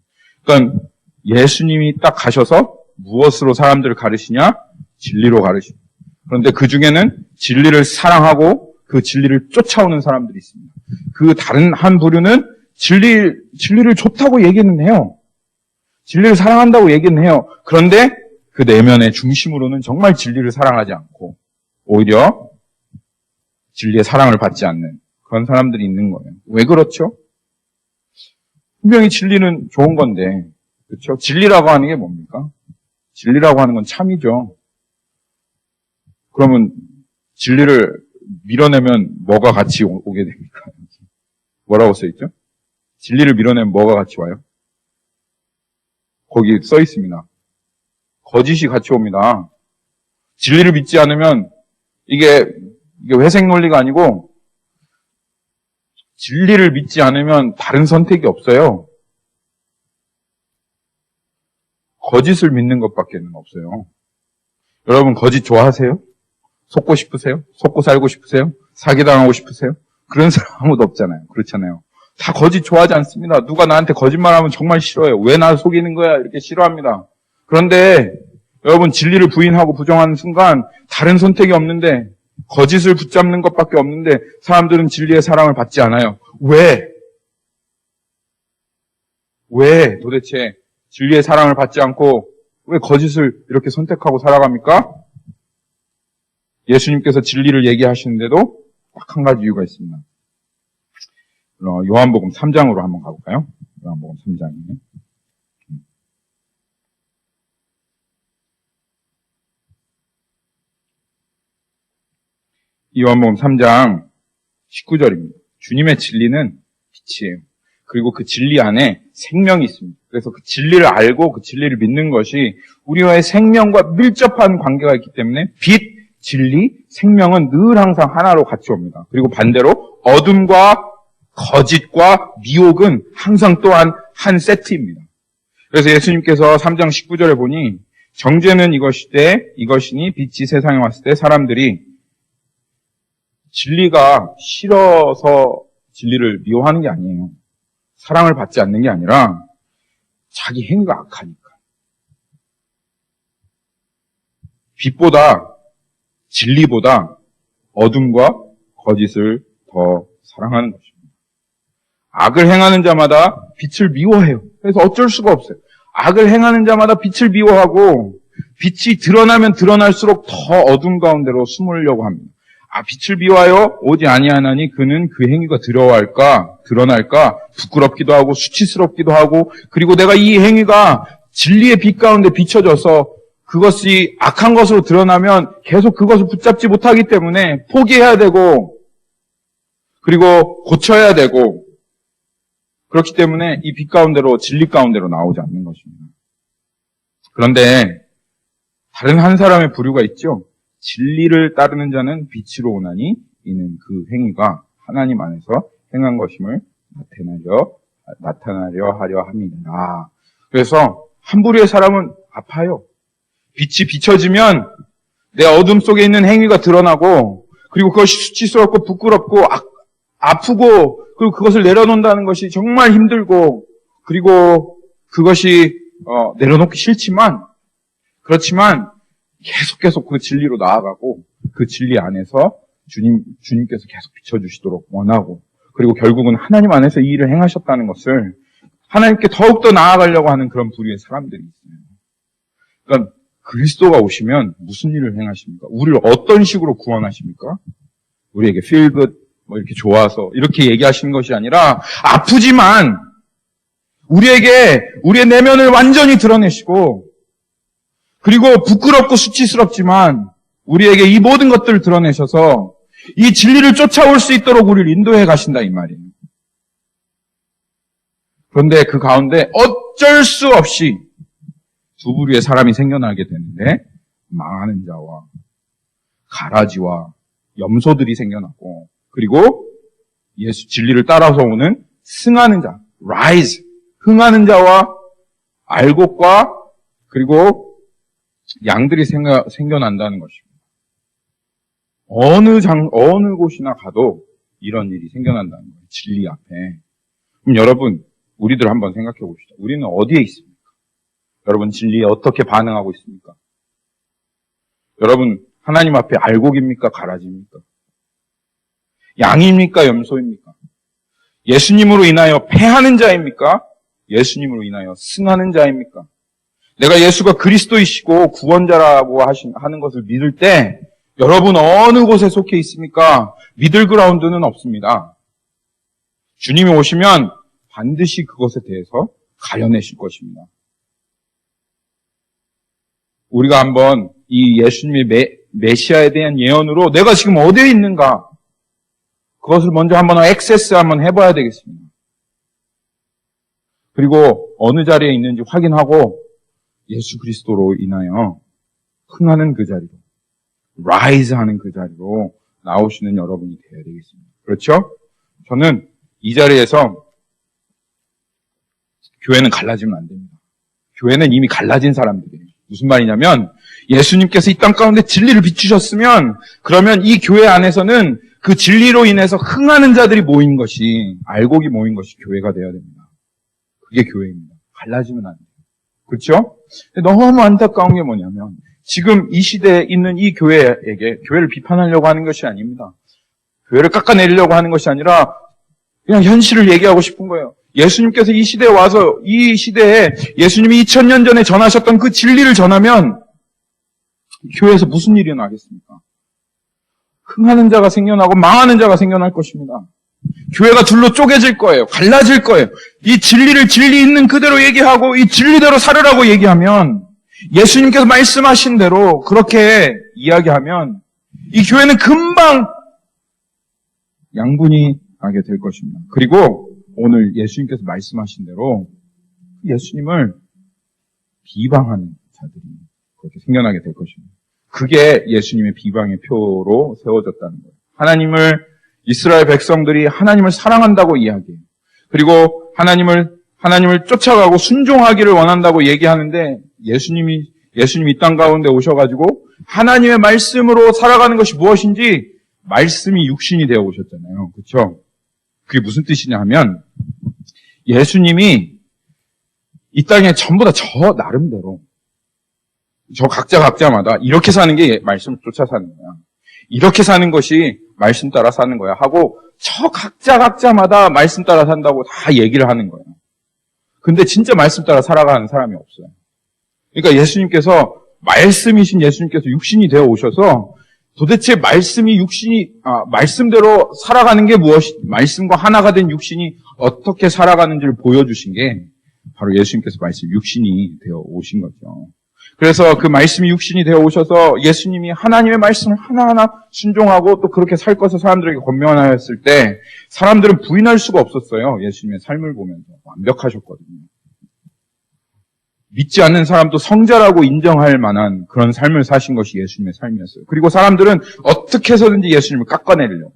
그러니까 예수님이 딱 가셔서 무엇으로 사람들을 가르치냐? 진리로 가르칩니다. 그런데 그 중에는 진리를 사랑하고 그 진리를 쫓아오는 사람들이 있습니다. 그 다른 한 부류는 진리를 좋다고 얘기는 해요. 진리를 사랑한다고 얘기는 해요. 그런데 그 내면의 중심으로는 정말 진리를 사랑하지 않고 오히려 진리의 사랑을 받지 않는 그런 사람들이 있는 거예요. 왜 그렇죠? 분명히 진리는 좋은 건데, 그렇죠? 진리라고 하는 게 뭡니까? 진리라고 하는 건 참이죠. 그러면 진리를 밀어내면 뭐가 같이 오게 됩니까? 뭐라고 써있죠? 진리를 밀어내면 뭐가 같이 와요? 거기 써 있습니다. 거짓이 같이 옵니다. 진리를 믿지 않으면 이게 회색 논리가 아니고 진리를 믿지 않으면 다른 선택이 없어요. 거짓을 믿는 것밖에 없어요. 여러분 거짓 좋아하세요? 속고 싶으세요? 속고 살고 싶으세요? 사기당하고 싶으세요? 그런 사람 아무도 없잖아요. 그렇잖아요. 다 거짓 좋아하지 않습니다. 누가 나한테 거짓말하면 정말 싫어해요. 왜 나 속이는 거야? 이렇게 싫어합니다. 그런데 여러분 진리를 부인하고 부정하는 순간 다른 선택이 없는데 거짓을 붙잡는 것밖에 없는데 사람들은 진리의 사랑을 받지 않아요. 왜? 왜 도대체 진리의 사랑을 받지 않고 왜 거짓을 이렇게 선택하고 살아갑니까? 예수님께서 진리를 얘기하시는데도 딱 한 가지 이유가 있습니다. 요한복음 3장으로 한번 가볼까요? 요한복음 3장에. 요한복음 3장 19절입니다. 주님의 진리는 빛이에요. 그리고 그 진리 안에 생명이 있습니다. 그래서 그 진리를 알고 그 진리를 믿는 것이 우리와의 생명과 밀접한 관계가 있기 때문에 빛, 진리, 생명은 늘 항상 하나로 같이 옵니다. 그리고 반대로 어둠과 거짓과 미혹은 항상 또한 한 세트입니다. 그래서 예수님께서 3장 19절에 보니 정죄는 이것이니 빛이 세상에 왔을 때 사람들이 진리가 싫어서 진리를 미워하는 게 아니에요. 사랑을 받지 않는 게 아니라 자기 행위가 악하니까. 빛보다 진리보다 어둠과 거짓을 더 사랑하는 것입니다. 악을 행하는 자마다 빛을 미워해요. 그래서 어쩔 수가 없어요. 악을 행하는 자마다 빛을 미워하고 빛이 드러나면 드러날수록 더 어둠 가운데로 숨으려고 합니다. 빛을 미워하여 오지 아니하나니 그는 그 행위가 드러날까 부끄럽기도 하고 수치스럽기도 하고 그리고 내가 이 행위가 진리의 빛 가운데 비춰져서 그것이 악한 것으로 드러나면 계속 그것을 붙잡지 못하기 때문에 포기해야 되고 그리고 고쳐야 되고 그렇기 때문에 이 빛 가운데로 진리 가운데로 나오지 않는 것입니다. 그런데 다른 한 사람의 부류가 있죠. 진리를 따르는 자는 빛으로 오나니 이는 그 행위가 하나님 안에서 행한 것임을 나타나려 하려 함이니라. 그래서 한 부류의 사람은 아파요. 빛이 비춰지면 내 어둠 속에 있는 행위가 드러나고 그리고 그것이 수치스럽고 부끄럽고 아프고 그리고 그것을 내려놓는다는 것이 정말 힘들고 그리고 그것이 내려놓기 싫지만 그렇지만 계속 그 진리로 나아가고 그 진리 안에서 주님께서 계속 비춰주시도록 원하고 그리고 결국은 하나님 안에서 이 일을 행하셨다는 것을 하나님께 더욱더 나아가려고 하는 그런 부류의 사람들이 있어요. 그러니까 그리스도가 오시면 무슨 일을 행하십니까? 우리를 어떤 식으로 구원하십니까? 우리에게 feel good, 이렇게 좋아서 이렇게 얘기하시는 것이 아니라 아프지만 우리에게 우리의 내면을 완전히 드러내시고 그리고 부끄럽고 수치스럽지만 우리에게 이 모든 것들을 드러내셔서 이 진리를 쫓아올 수 있도록 우리를 인도해 가신다 이 말이에요. 그런데 그 가운데 어쩔 수 없이 두 부류의 사람이 생겨나게 되는데 망하는 자와 가라지와 염소들이 생겨나고 그리고 예수 진리를 따라서 오는 승하는 자, rise, 흥하는 자와 알곡과 그리고 양들이 생겨난다는 것입니다. 어느 곳이나 가도 이런 일이 생겨난다는 거예요. 진리 앞에. 그럼 여러분, 우리들 한번 생각해 봅시다. 우리는 어디에 있습니까? 여러분, 진리에 어떻게 반응하고 있습니까? 여러분, 하나님 앞에 알곡입니까? 가라지입니까? 양입니까? 염소입니까? 예수님으로 인하여 패하는 자입니까? 예수님으로 인하여 승하는 자입니까? 내가 예수가 그리스도이시고 구원자라고 하는 것을 믿을 때 여러분 어느 곳에 속해 있습니까? 미들 그라운드는 없습니다. 주님이 오시면 반드시 그것에 대해서 가려내실 것입니다. 우리가 한번 이 예수님의 메시아에 대한 예언으로 내가 지금 어디에 있는가? 그것을 먼저 한번 액세스 한번 해봐야 되겠습니다. 그리고 어느 자리에 있는지 확인하고 예수 그리스도로 인하여 흥하는 그 자리로, 라이즈 하는 그 자리로 나오시는 여러분이 되어야 되겠습니다. 그렇죠? 저는 이 자리에서 교회는 갈라지면 안 됩니다. 교회는 이미 갈라진 사람들이에요. 무슨 말이냐면 예수님께서 이 땅 가운데 진리를 비추셨으면 그러면 이 교회 안에서는 그 진리로 인해서 흥하는 자들이 모인 것이, 알곡이 모인 것이 교회가 되어야 됩니다. 그게 교회입니다. 갈라지면 안 돼요. 그렇죠? 너무 안타까운 게 뭐냐면 지금 이 시대에 있는 이 교회에게 교회를 비판하려고 하는 것이 아닙니다. 교회를 깎아내리려고 하는 것이 아니라 그냥 현실을 얘기하고 싶은 거예요. 예수님께서 이 시대에 와서 이 시대에 예수님이 2000년 전에 전하셨던 그 진리를 전하면 교회에서 무슨 일이 나겠습니까? 흥하는 자가 생겨나고 망하는 자가 생겨날 것입니다. 교회가 둘로 쪼개질 거예요. 갈라질 거예요. 이 진리를 진리 있는 그대로 얘기하고 이 진리대로 살으라고 얘기하면 예수님께서 말씀하신 대로 그렇게 이야기하면 이 교회는 금방 양분이 나게 될 것입니다. 그리고 오늘 예수님께서 말씀하신 대로 예수님을 비방하는 자들이 그렇게 생겨나게 될 것입니다. 그게 예수님의 비방의 표로 세워졌다는 거예요. 이스라엘 백성들이 하나님을 사랑한다고 이야기해요. 그리고 하나님을 쫓아가고 순종하기를 원한다고 얘기하는데 예수님이 이 땅 가운데 오셔가지고 하나님의 말씀으로 살아가는 것이 무엇인지 말씀이 육신이 되어 오셨잖아요. 그렇죠? 그게 무슨 뜻이냐 하면 예수님이 이 땅에 전부 다 저 나름대로 저 각자마다 이렇게 사는 게 말씀을 쫓아 사는 거야. 이렇게 사는 것이 말씀 따라 사는 거야 하고 저 각자마다 말씀 따라 산다고 다 얘기를 하는 거예요. 근데 진짜 말씀 따라 살아가는 사람이 없어요. 그러니까 말씀이신 예수님께서 육신이 되어 오셔서 도대체 말씀대로 살아가는 게 말씀과 하나가 된 육신이 어떻게 살아가는지를 보여주신 게 바로 예수님께서 육신이 되어 오신 거죠. 그래서 그 말씀이 육신이 되어 오셔서 예수님이 하나님의 말씀을 하나하나 순종하고 또 그렇게 살 것을 사람들에게 권면하였을 때 사람들은 부인할 수가 없었어요. 예수님의 삶을 보면서 완벽하셨거든요. 믿지 않는 사람도 성자라고 인정할 만한 그런 삶을 사신 것이 예수님의 삶이었어요. 그리고 사람들은 어떻게 해서든지 예수님을 깎아내리려고,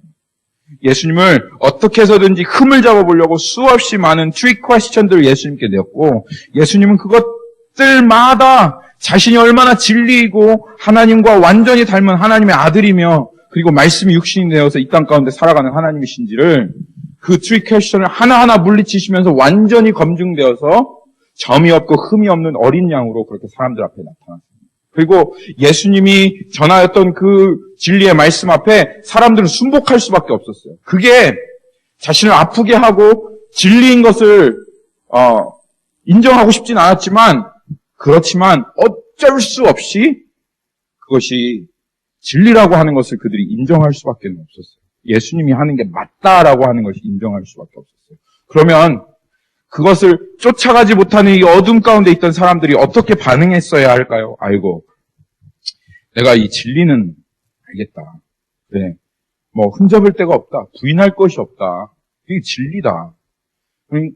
예수님을 어떻게 해서든지 흠을 잡아보려고 수없이 많은 트릭 퀘스천들을 예수님께 내었고, 예수님은 그것들마다 자신이 얼마나 진리이고 하나님과 완전히 닮은 하나님의 아들이며 그리고 말씀이 육신이 되어서 이 땅 가운데 살아가는 하나님이신지를 그 트릭 퀘스천을 하나하나 물리치시면서 완전히 검증되어서 점이 없고 흠이 없는 어린 양으로 그렇게 사람들 앞에 나타났습니다. 그리고 예수님이 전하였던 그 진리의 말씀 앞에 사람들은 순복할 수밖에 없었어요. 그게 자신을 아프게 하고 진리인 것을 인정하고 싶진 않았지만 그렇지만 어쩔 수 없이 그것이 진리라고 하는 것을 그들이 인정할 수밖에 없었어요. 예수님이 하는 게 맞다라고 하는 것이 인정할 수밖에 없었어요. 그러면 그것을 쫓아가지 못하는 이 어둠 가운데 있던 사람들이 어떻게 반응했어야 할까요? 아이고, 내가 이 진리는 알겠다. 그래, 흠잡을 데가 없다. 부인할 것이 없다. 이게 진리다.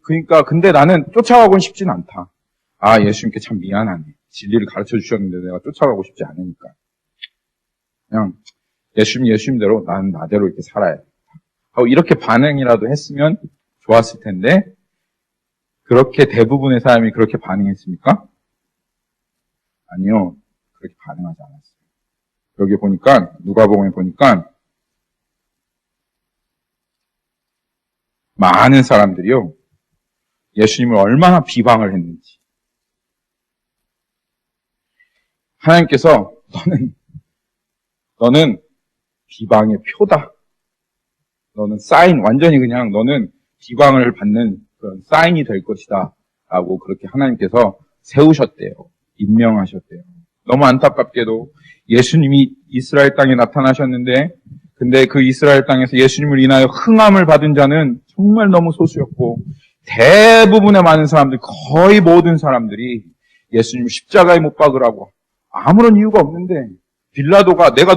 그러니까 근데 나는 쫓아가고는 싶진 않다. 아, 예수님께 참 미안하네. 진리를 가르쳐 주셨는데 내가 쫓아가고 싶지 않으니까. 그냥 예수님대로 나는 나대로 이렇게 살아야 돼. 하고 이렇게 반응이라도 했으면 좋았을 텐데 그렇게 대부분의 사람이 그렇게 반응했습니까? 아니요. 그렇게 반응하지 않았어요. 여기 보니까 누가복음에 보니까 많은 사람들이요. 예수님을 얼마나 비방을 했는지. 하나님께서 너는 비방의 표다. 너는 사인, 완전히 그냥 너는 비방을 받는 그런 사인이 될 것이다. 라고 그렇게 하나님께서 세우셨대요. 임명하셨대요. 너무 안타깝게도 예수님이 이스라엘 땅에 나타나셨는데, 근데 그 이스라엘 땅에서 예수님을 인하여 흥함을 받은 자는 정말 너무 소수였고, 대부분의 많은 사람들, 거의 모든 사람들이 예수님을 십자가에 못 박으라고 아무런 이유가 없는데, 빌라도가 내가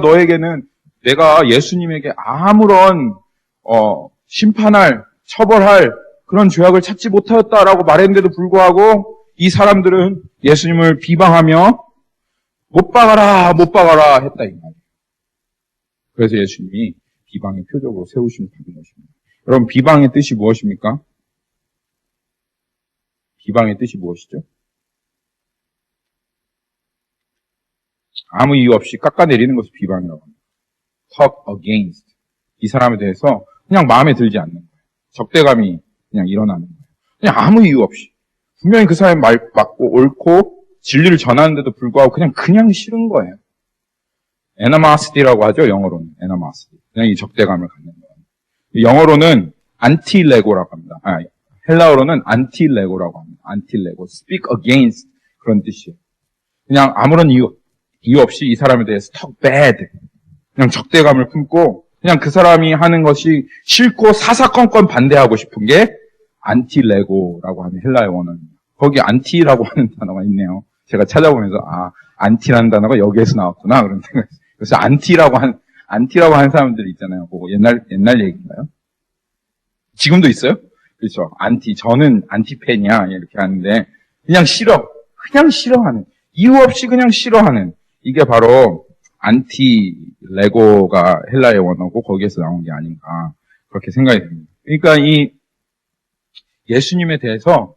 예수님에게 아무런 심판할, 처벌할 그런 죄악을 찾지 못하였다라고 말했는데도 불구하고 이 사람들은 예수님을 비방하며 못 박아라 했다 이 말이에요. 그래서 예수님이 비방의 표적으로 세우심을 받은 것입니다. 여러분, 비방의 뜻이 무엇입니까? 비방의 뜻이 무엇이죠? 아무 이유 없이 깎아내리는 것을 비방이라고 합니다. talk against. 이 사람에 대해서 그냥 마음에 들지 않는 거예요. 적대감이 그냥 일어나는 거예요. 그냥 아무 이유 없이. 분명히 그 사람이 말 맞고 옳고 진리를 전하는데도 불구하고 그냥 싫은 거예요. animosity라고 하죠, 영어로는. animosity. 그냥 이 적대감을 갖는 거예요. 영어로는 anti-lego라고 합니다. 헬라어로는 anti-lego라고 합니다. anti-lego. speak against. 그런 뜻이에요. 그냥 아무런 이유 없이 이 사람에 대해서 talk bad. 그냥 적대감을 품고 그냥 그 사람이 하는 것이 싫고 사사건건 반대하고 싶은 게 안티레고라고 하는 헬라의 원어입니다. 거기 안티라고 하는 단어가 있네요. 제가 찾아보면서 안티라는 단어가 여기에서 나왔구나 그런 생각했어요. 그래서 안티라고 한 사람들이 있잖아요. 그거 옛날 얘기인가요? 지금도 있어요? 그렇죠. 저는 안티팬이야 이렇게 하는데 그냥 싫어하는 이유 없이 그냥 싫어하는 이게 바로 안티레고가 헬라의 원어고 거기에서 나온 게 아닌가 그렇게 생각이 듭니다. 그러니까 이 예수님에 대해서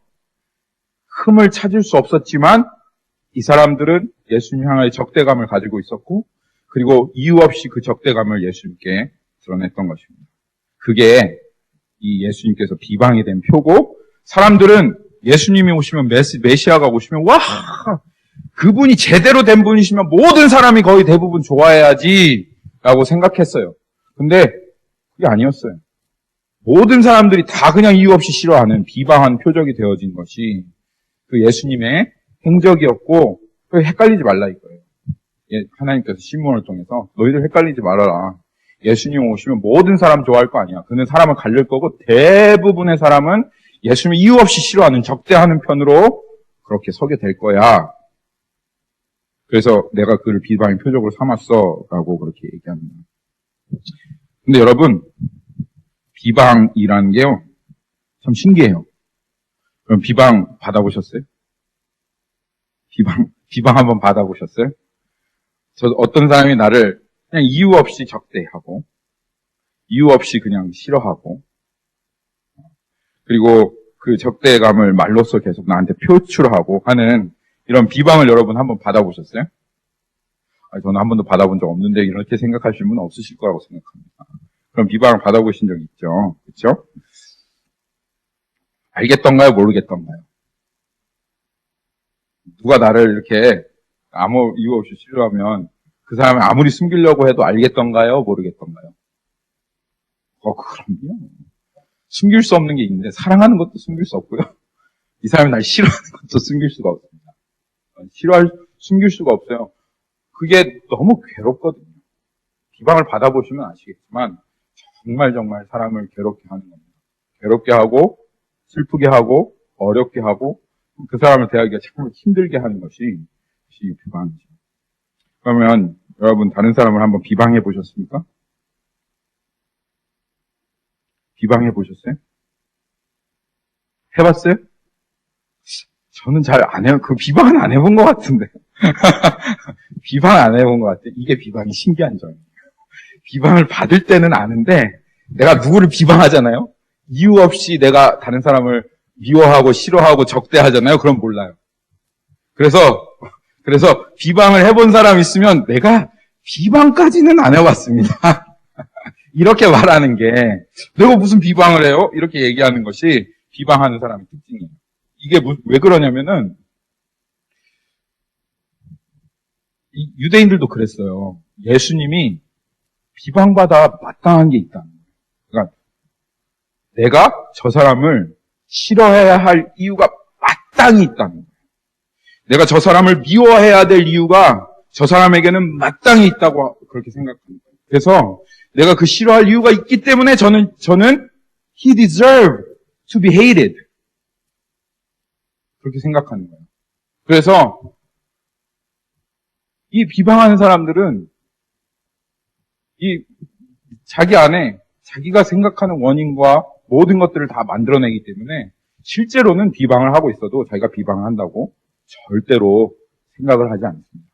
흠을 찾을 수 없었지만 이 사람들은 예수님 향하여 적대감을 가지고 있었고 그리고 이유 없이 그 적대감을 예수님께 드러냈던 것입니다. 그게 이 예수님께서 비방이 된 표고 사람들은 예수님이 오시면 메시아가 오시면 와 그분이 제대로 된 분이시면 모든 사람이 거의 대부분 좋아해야지 라고 생각했어요. 근데 그게 아니었어요. 모든 사람들이 다 그냥 이유 없이 싫어하는 비방한 표적이 되어진 것이 그 예수님의 행적이었고 헷갈리지 말라 이거예요. 하나님께서 신문을 통해서 너희들 헷갈리지 말아라. 예수님 오시면 모든 사람 좋아할 거 아니야. 그는 사람을 갈릴 거고 대부분의 사람은 예수님을 이유 없이 싫어하는 적대하는 편으로 그렇게 서게 될 거야. 그래서 내가 그를 비방의 표적으로 삼았어 라고 그렇게 얘기합니다. 근데 여러분 비방이라는 게요 참 신기해요. 그럼 비방 받아보셨어요? 비방 한번 받아보셨어요? 저 어떤 사람이 나를 그냥 이유 없이 적대하고 이유 없이 그냥 싫어하고 그리고 그 적대감을 말로써 계속 나한테 표출하고 하는 이런 비방을 여러분 한번 받아보셨어요? 저는 한 번도 받아본 적 없는데 이렇게 생각하시는 분은 없으실 거라고 생각합니다. 그럼 비방을 받아보신 적 있죠? 그렇죠? 알겠던가요? 모르겠던가요? 누가 나를 이렇게 아무 이유 없이 싫어하면 그 사람이 아무리 숨기려고 해도 알겠던가요? 모르겠던가요? 그럼요. 숨길 수 없는 게 있는데 사랑하는 것도 숨길 수 없고요. 이 사람이 날 싫어하는 것도 숨길 수가 없습니다. 숨길 수가 없어요. 그게 너무 괴롭거든요. 비방을 받아보시면 아시겠지만 정말 사람을 괴롭게 하는 겁니다. 괴롭게 하고 슬프게 하고 어렵게 하고 그 사람을 대하기가 정말 힘들게 하는 것이 비방이죠. 그러면 여러분 다른 사람을 한번 비방해 보셨습니까? 비방해 보셨어요? 해봤어요? 저는 잘 안 해요. 그 비방은 안 해본 것 같은데. 비방 안 해본 것 같아요. 이게 비방이 신기한 점이에요. 비방을 받을 때는 아는데 내가 누구를 비방하잖아요. 이유 없이 내가 다른 사람을 미워하고 싫어하고 적대하잖아요. 그럼 몰라요. 그래서 비방을 해본 사람 있으면 내가 비방까지는 안 해봤습니다. 이렇게 말하는 게 내가 무슨 비방을 해요? 이렇게 얘기하는 것이 비방하는 사람의 특징이에요. 이게 왜 그러냐면은 유대인들도 그랬어요. 예수님이 비방받아 마땅한 게 있다. 그러니까 내가 저 사람을 싫어해야 할 이유가 마땅히 있다는 거예요. 내가 저 사람을 미워해야 될 이유가 저 사람에게는 마땅히 있다고 그렇게 생각합니다. 그래서 내가 그 싫어할 이유가 있기 때문에 저는 he deserved to be hated. 그렇게 생각하는 거예요. 그래서 이 비방하는 사람들은 이 자기 안에 자기가 생각하는 원인과 모든 것들을 다 만들어내기 때문에 실제로는 비방을 하고 있어도 자기가 비방을 한다고 절대로 생각을 하지 않습니다.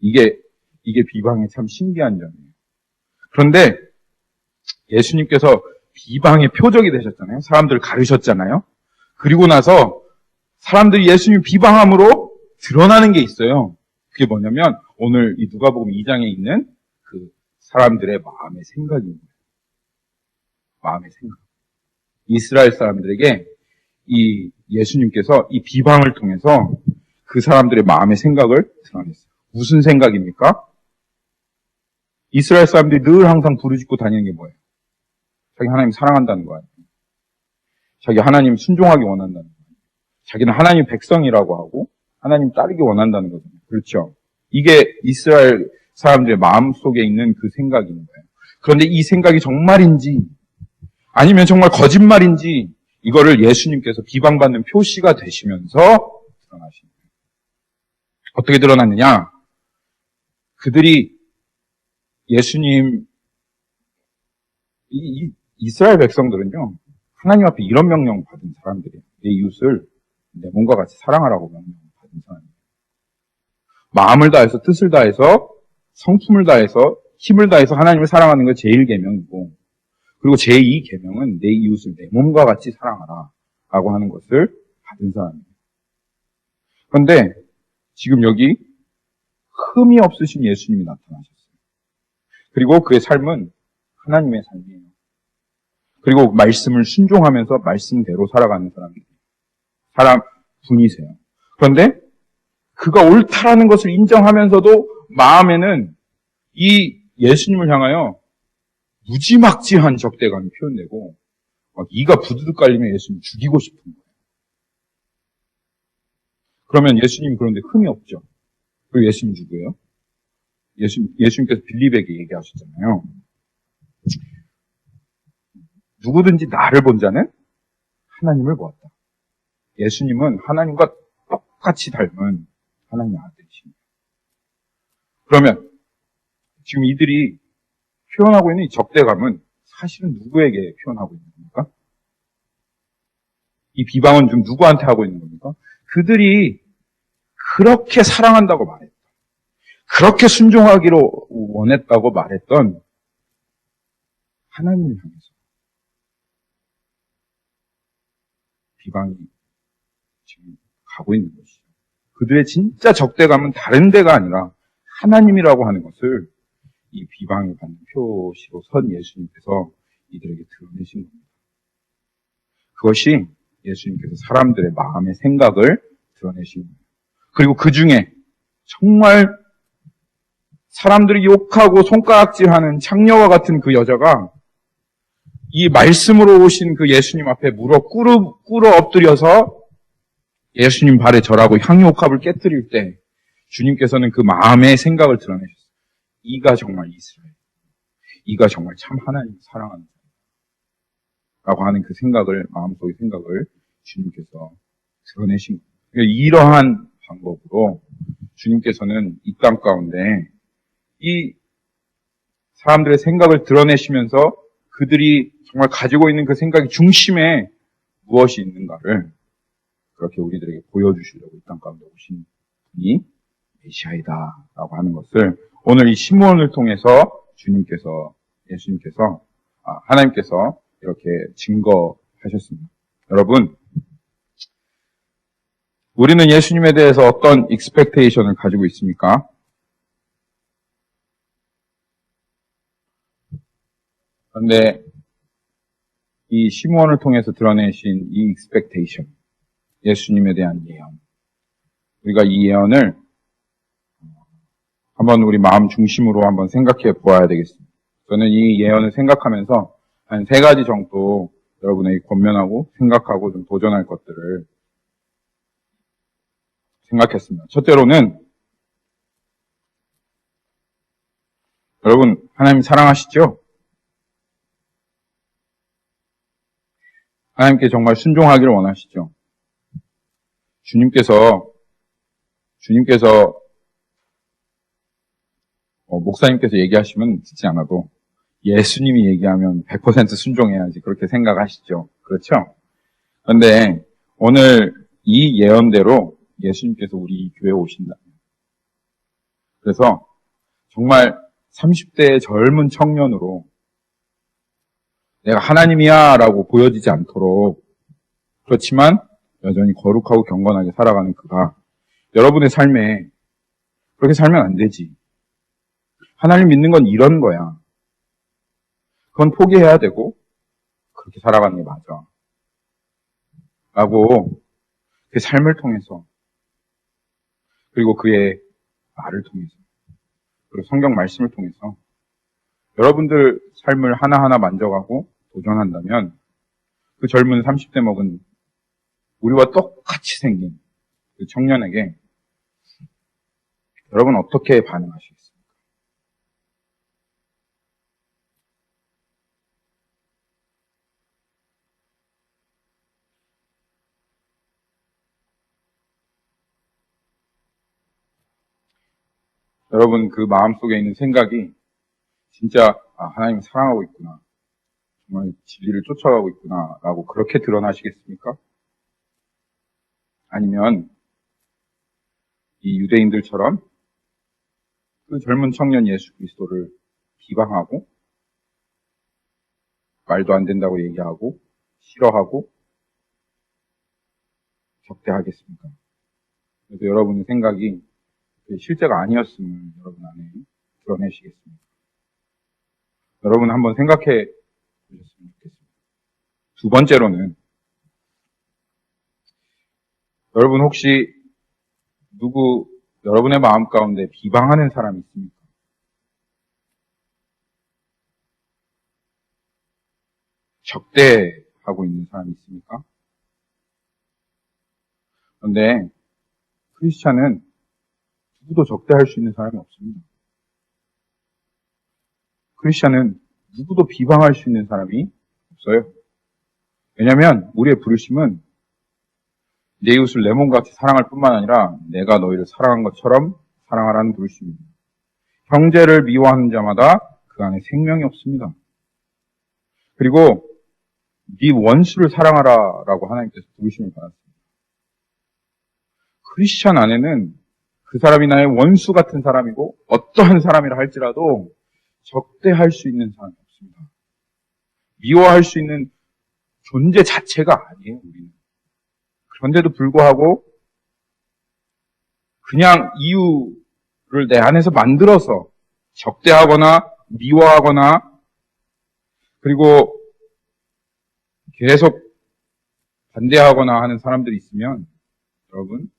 이게 비방의 참 신기한 점이에요. 그런데 예수님께서 비방의 표적이 되셨잖아요. 사람들을 가르셨잖아요. 그리고 나서 사람들이 예수님 비방함으로 드러나는 게 있어요. 그게 뭐냐면 오늘 이 누가복음 2장에 있는 그 사람들의 마음의 생각입니다. 마음의 생각. 이스라엘 사람들에게 이 예수님께서 이 비방을 통해서 그 사람들의 마음의 생각을 드러냈어요. 무슨 생각입니까? 이스라엘 사람들이 늘 항상 부르짖고 다니는 게 뭐예요? 자기 하나님 사랑한다는 거예요. 자기 하나님 순종하기 원한다는 거예요. 자기는 하나님 백성이라고 하고 하나님 따르기 원한다는 거잖아요. 그렇죠? 이게 이스라엘 사람들의 마음속에 있는 그 생각인 거예요. 그런데 이 생각이 정말인지 아니면 정말 거짓말인지 이거를 예수님께서 비방받는 표시가 되시면서 드러나신 거예요. 어떻게 드러났느냐? 그들이 예수님, 이스라엘 백성들은요, 하나님 앞에 이런 명령 받은 사람들이에요. 내 이웃을 내 몸과 같이 사랑하라고 명령 받은 사람이에요. 마음을 다해서, 뜻을 다해서, 성품을 다해서, 힘을 다해서 하나님을 사랑하는 게 제일 계명이고, 그리고 제2 계명은 내 이웃을 내 몸과 같이 사랑하라 라고 하는 것을 받은 사람이에요. 그런데 지금 여기 흠이 없으신 예수님이 나타나셨어요. 그리고 그의 삶은 하나님의 삶이에요. 그리고 말씀을 순종하면서 말씀대로 살아가는 사람 분이세요. 그런데 그가 옳다라는 것을 인정하면서도 마음에는 이 예수님을 향하여 무지막지한 적대감이 표현되고 막 이가 부두둑 깔리면 예수님 죽이고 싶은 거예요. 그러면 예수님이 그런데 흠이 없죠. 그리고 예수님 누구예요? 예수님께서 빌립에게 얘기하셨잖아요. 누구든지 나를 본 자는 하나님을 보았다. 예수님은 하나님과 똑같이 닮은 하나님의 아들이십니다. 그러면 지금 이들이 표현하고 있는 이 적대감은 사실은 누구에게 표현하고 있는 겁니까? 이 비방은 지금 누구한테 하고 있는 겁니까? 그들이 그렇게 사랑한다고 말했던, 그렇게 순종하기로 원했다고 말했던 하나님을 향해서 비방이 지금 가고 있는 것이죠. 그들의 진짜 적대감은 다른 데가 아니라 하나님이라고 하는 것을 이 비방을 받는 표시로 선 예수님께서 이들에게 드러내신 겁니다. 그것이 예수님께서 사람들의 마음의 생각을 드러내신 겁니다. 그리고 그 중에 정말 사람들이 욕하고 손가락질하는 창녀와 같은 그 여자가 이 말씀으로 오신 그 예수님 앞에 무릎 꿇어 엎드려서 예수님 발에 절하고 향유옥합을 깨뜨릴 때 주님께서는 그 마음의 생각을 드러내셨어요. 이가 정말 이스라엘, 이가 정말 참 하나님을 사랑하는 사람이라고 하는 그 생각을, 마음속의 생각을 주님께서 드러내신 거예요. 그러니까 이러한 방법으로 주님께서는 이 땅 가운데 이 사람들의 생각을 드러내시면서 그들이 정말 가지고 있는 그 생각의 중심에 무엇이 있는가를 그렇게 우리들에게 보여주시려고 이 땅 가운데 오신 분이 메시아이다라고 하는 것을 오늘 이 시므온을 통해서 하나님께서 이렇게 증거하셨습니다. 여러분, 우리는 예수님에 대해서 어떤 익스펙테이션을 가지고 있습니까? 그런데 이 시므온을 통해서 드러내신 이 익스펙테이션, 예수님에 대한 예언, 우리가 이 예언을 한번 우리 마음 중심으로 한번 생각해 보아야 되겠습니다. 저는 이 예언을 생각하면서 한 3가지 정도 여러분에게 권면하고 생각하고 좀 도전할 것들을 생각했습니다. 첫째로는 여러분 하나님 사랑하시죠? 하나님께 정말 순종하기를 원하시죠? 주님께서 목사님께서 얘기하시면 듣지 않아도 예수님이 얘기하면 100% 순종해야지 그렇게 생각하시죠. 그렇죠? 그런데 오늘 이 예언대로 예수님께서 우리 교회에 오신다. 그래서 정말 30대의 젊은 청년으로 내가 하나님이야 라고 보여지지 않도록 그렇지만 여전히 거룩하고 경건하게 살아가는 그가 여러분의 삶에 그렇게 살면 안 되지. 하나님 믿는 건 이런 거야. 그건 포기해야 되고 그렇게 살아가는 게 맞아. 라고 그 삶을 통해서 그리고 그의 말을 통해서 그리고 성경 말씀을 통해서 여러분들 삶을 하나하나 만져가고 도전한다면 그 젊은 30대 먹은 우리와 똑같이 생긴 그 청년에게 여러분 어떻게 반응하시겠습니까? 여러분 그 마음속에 있는 생각이 진짜 하나님을 사랑하고 있구나, 정말 진리를 쫓아가고 있구나 라고 그렇게 드러나시겠습니까? 아니면 이 유대인들처럼 그 젊은 청년 예수 그리스도를 비방하고 말도 안 된다고 얘기하고 싫어하고 적대하겠습니까? 그래서 여러분의 생각이 실제가 아니었음을 여러분 안에 드러내시겠습니까? 여러분 한번 생각해 보셨으면 좋겠습니다. 두 번째로는 여러분 혹시 여러분의 마음 가운데 비방하는 사람이 있습니까? 적대하고 있는 사람이 있습니까? 그런데 크리스찬은 누구도 적대할 수 있는 사람이 없습니다. 크리스찬은 누구도 비방할 수 있는 사람이 없어요. 왜냐하면 우리의 부르심은 내 이웃을 내 몸같이 사랑할 뿐만 아니라 내가 너희를 사랑한 것처럼 사랑하라는 부르심입니다. 형제를 미워하는 자마다 그 안에 생명이 없습니다. 그리고 네 원수를 사랑하라라고 하나님께서 부르심을 받았습니다. 크리스찬 안에는 그 사람이 나의 원수 같은 사람이고 어떠한 사람이라 할지라도 적대할 수 있는 사람이 없습니다. 미워할 수 있는 존재 자체가 아니에요, 우리는. 그런데도 불구하고 그냥 이유를 내 안에서 만들어서 적대하거나 미워하거나 그리고 계속 반대하거나 하는 사람들이 있으면 여러분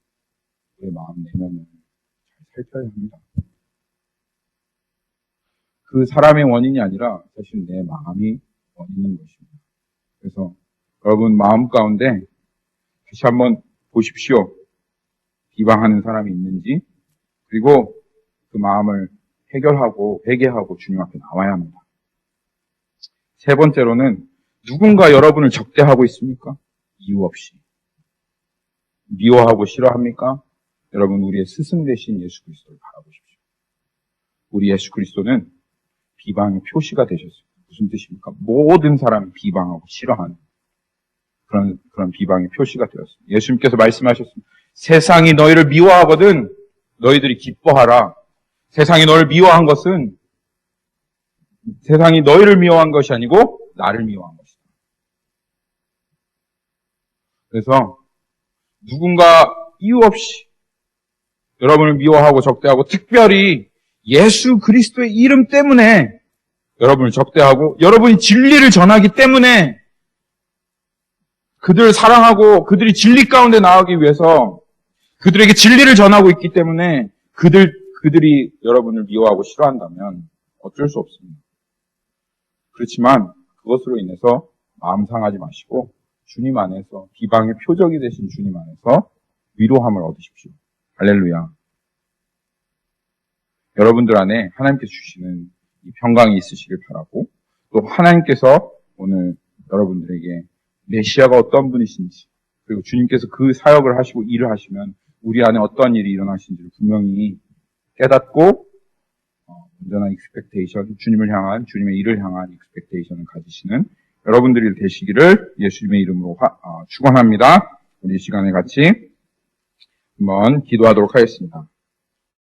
우리의 마음 내면을 잘 살펴야 합니다. 그 사람의 원인이 아니라 사실 내 마음이 원인인 것입니다. 그래서 여러분 마음 가운데 다시 한번 보십시오. 비방하는 사람이 있는지, 그리고 그 마음을 해결하고 회개하고 주님 앞에 나와야 합니다. 세 번째로는 누군가 여러분을 적대하고 있습니까? 이유 없이. 미워하고 싫어합니까? 여러분 우리의 스승 되신 예수 그리스도를 바라보십시오. 우리 예수 그리스도는 비방의 표시가 되셨습니다. 무슨 뜻입니까? 모든 사람이 비방하고 싫어하는 그런 비방의 표시가 되었습니다. 예수님께서 말씀하셨습니다. 세상이 너희를 미워하거든 너희들이 기뻐하라. 세상이 너를 미워한 것은 세상이 너희를 미워한 것이 아니고 나를 미워한 것이다. 그래서 누군가 이유 없이 여러분을 미워하고 적대하고 특별히 예수 그리스도의 이름 때문에 여러분을 적대하고 여러분이 진리를 전하기 때문에 그들을 사랑하고 그들이 진리 가운데 나가기 위해서 그들에게 진리를 전하고 있기 때문에 그들이 여러분을 미워하고 싫어한다면 어쩔 수 없습니다. 그렇지만 그것으로 인해서 마음 상하지 마시고 주님 안에서 비방의 표적이 되신 주님 안에서 위로함을 얻으십시오. 할렐루야. 여러분들 안에 하나님께서 주시는 이 평강이 있으시길 바라고 또 하나님께서 오늘 여러분들에게 메시아가 어떤 분이신지 그리고 주님께서 그 사역을 하시고 일을 하시면 우리 안에 어떤 일이 일어나신지를 분명히 깨닫고 온전한 익스펙테이션, 주님을 향한 주님의 일을 향한 익스펙테이션을 가지시는 여러분들이 되시기를 예수님의 이름으로 축원합니다. 우리 이 시간에 같이 한번 기도하도록 하겠습니다.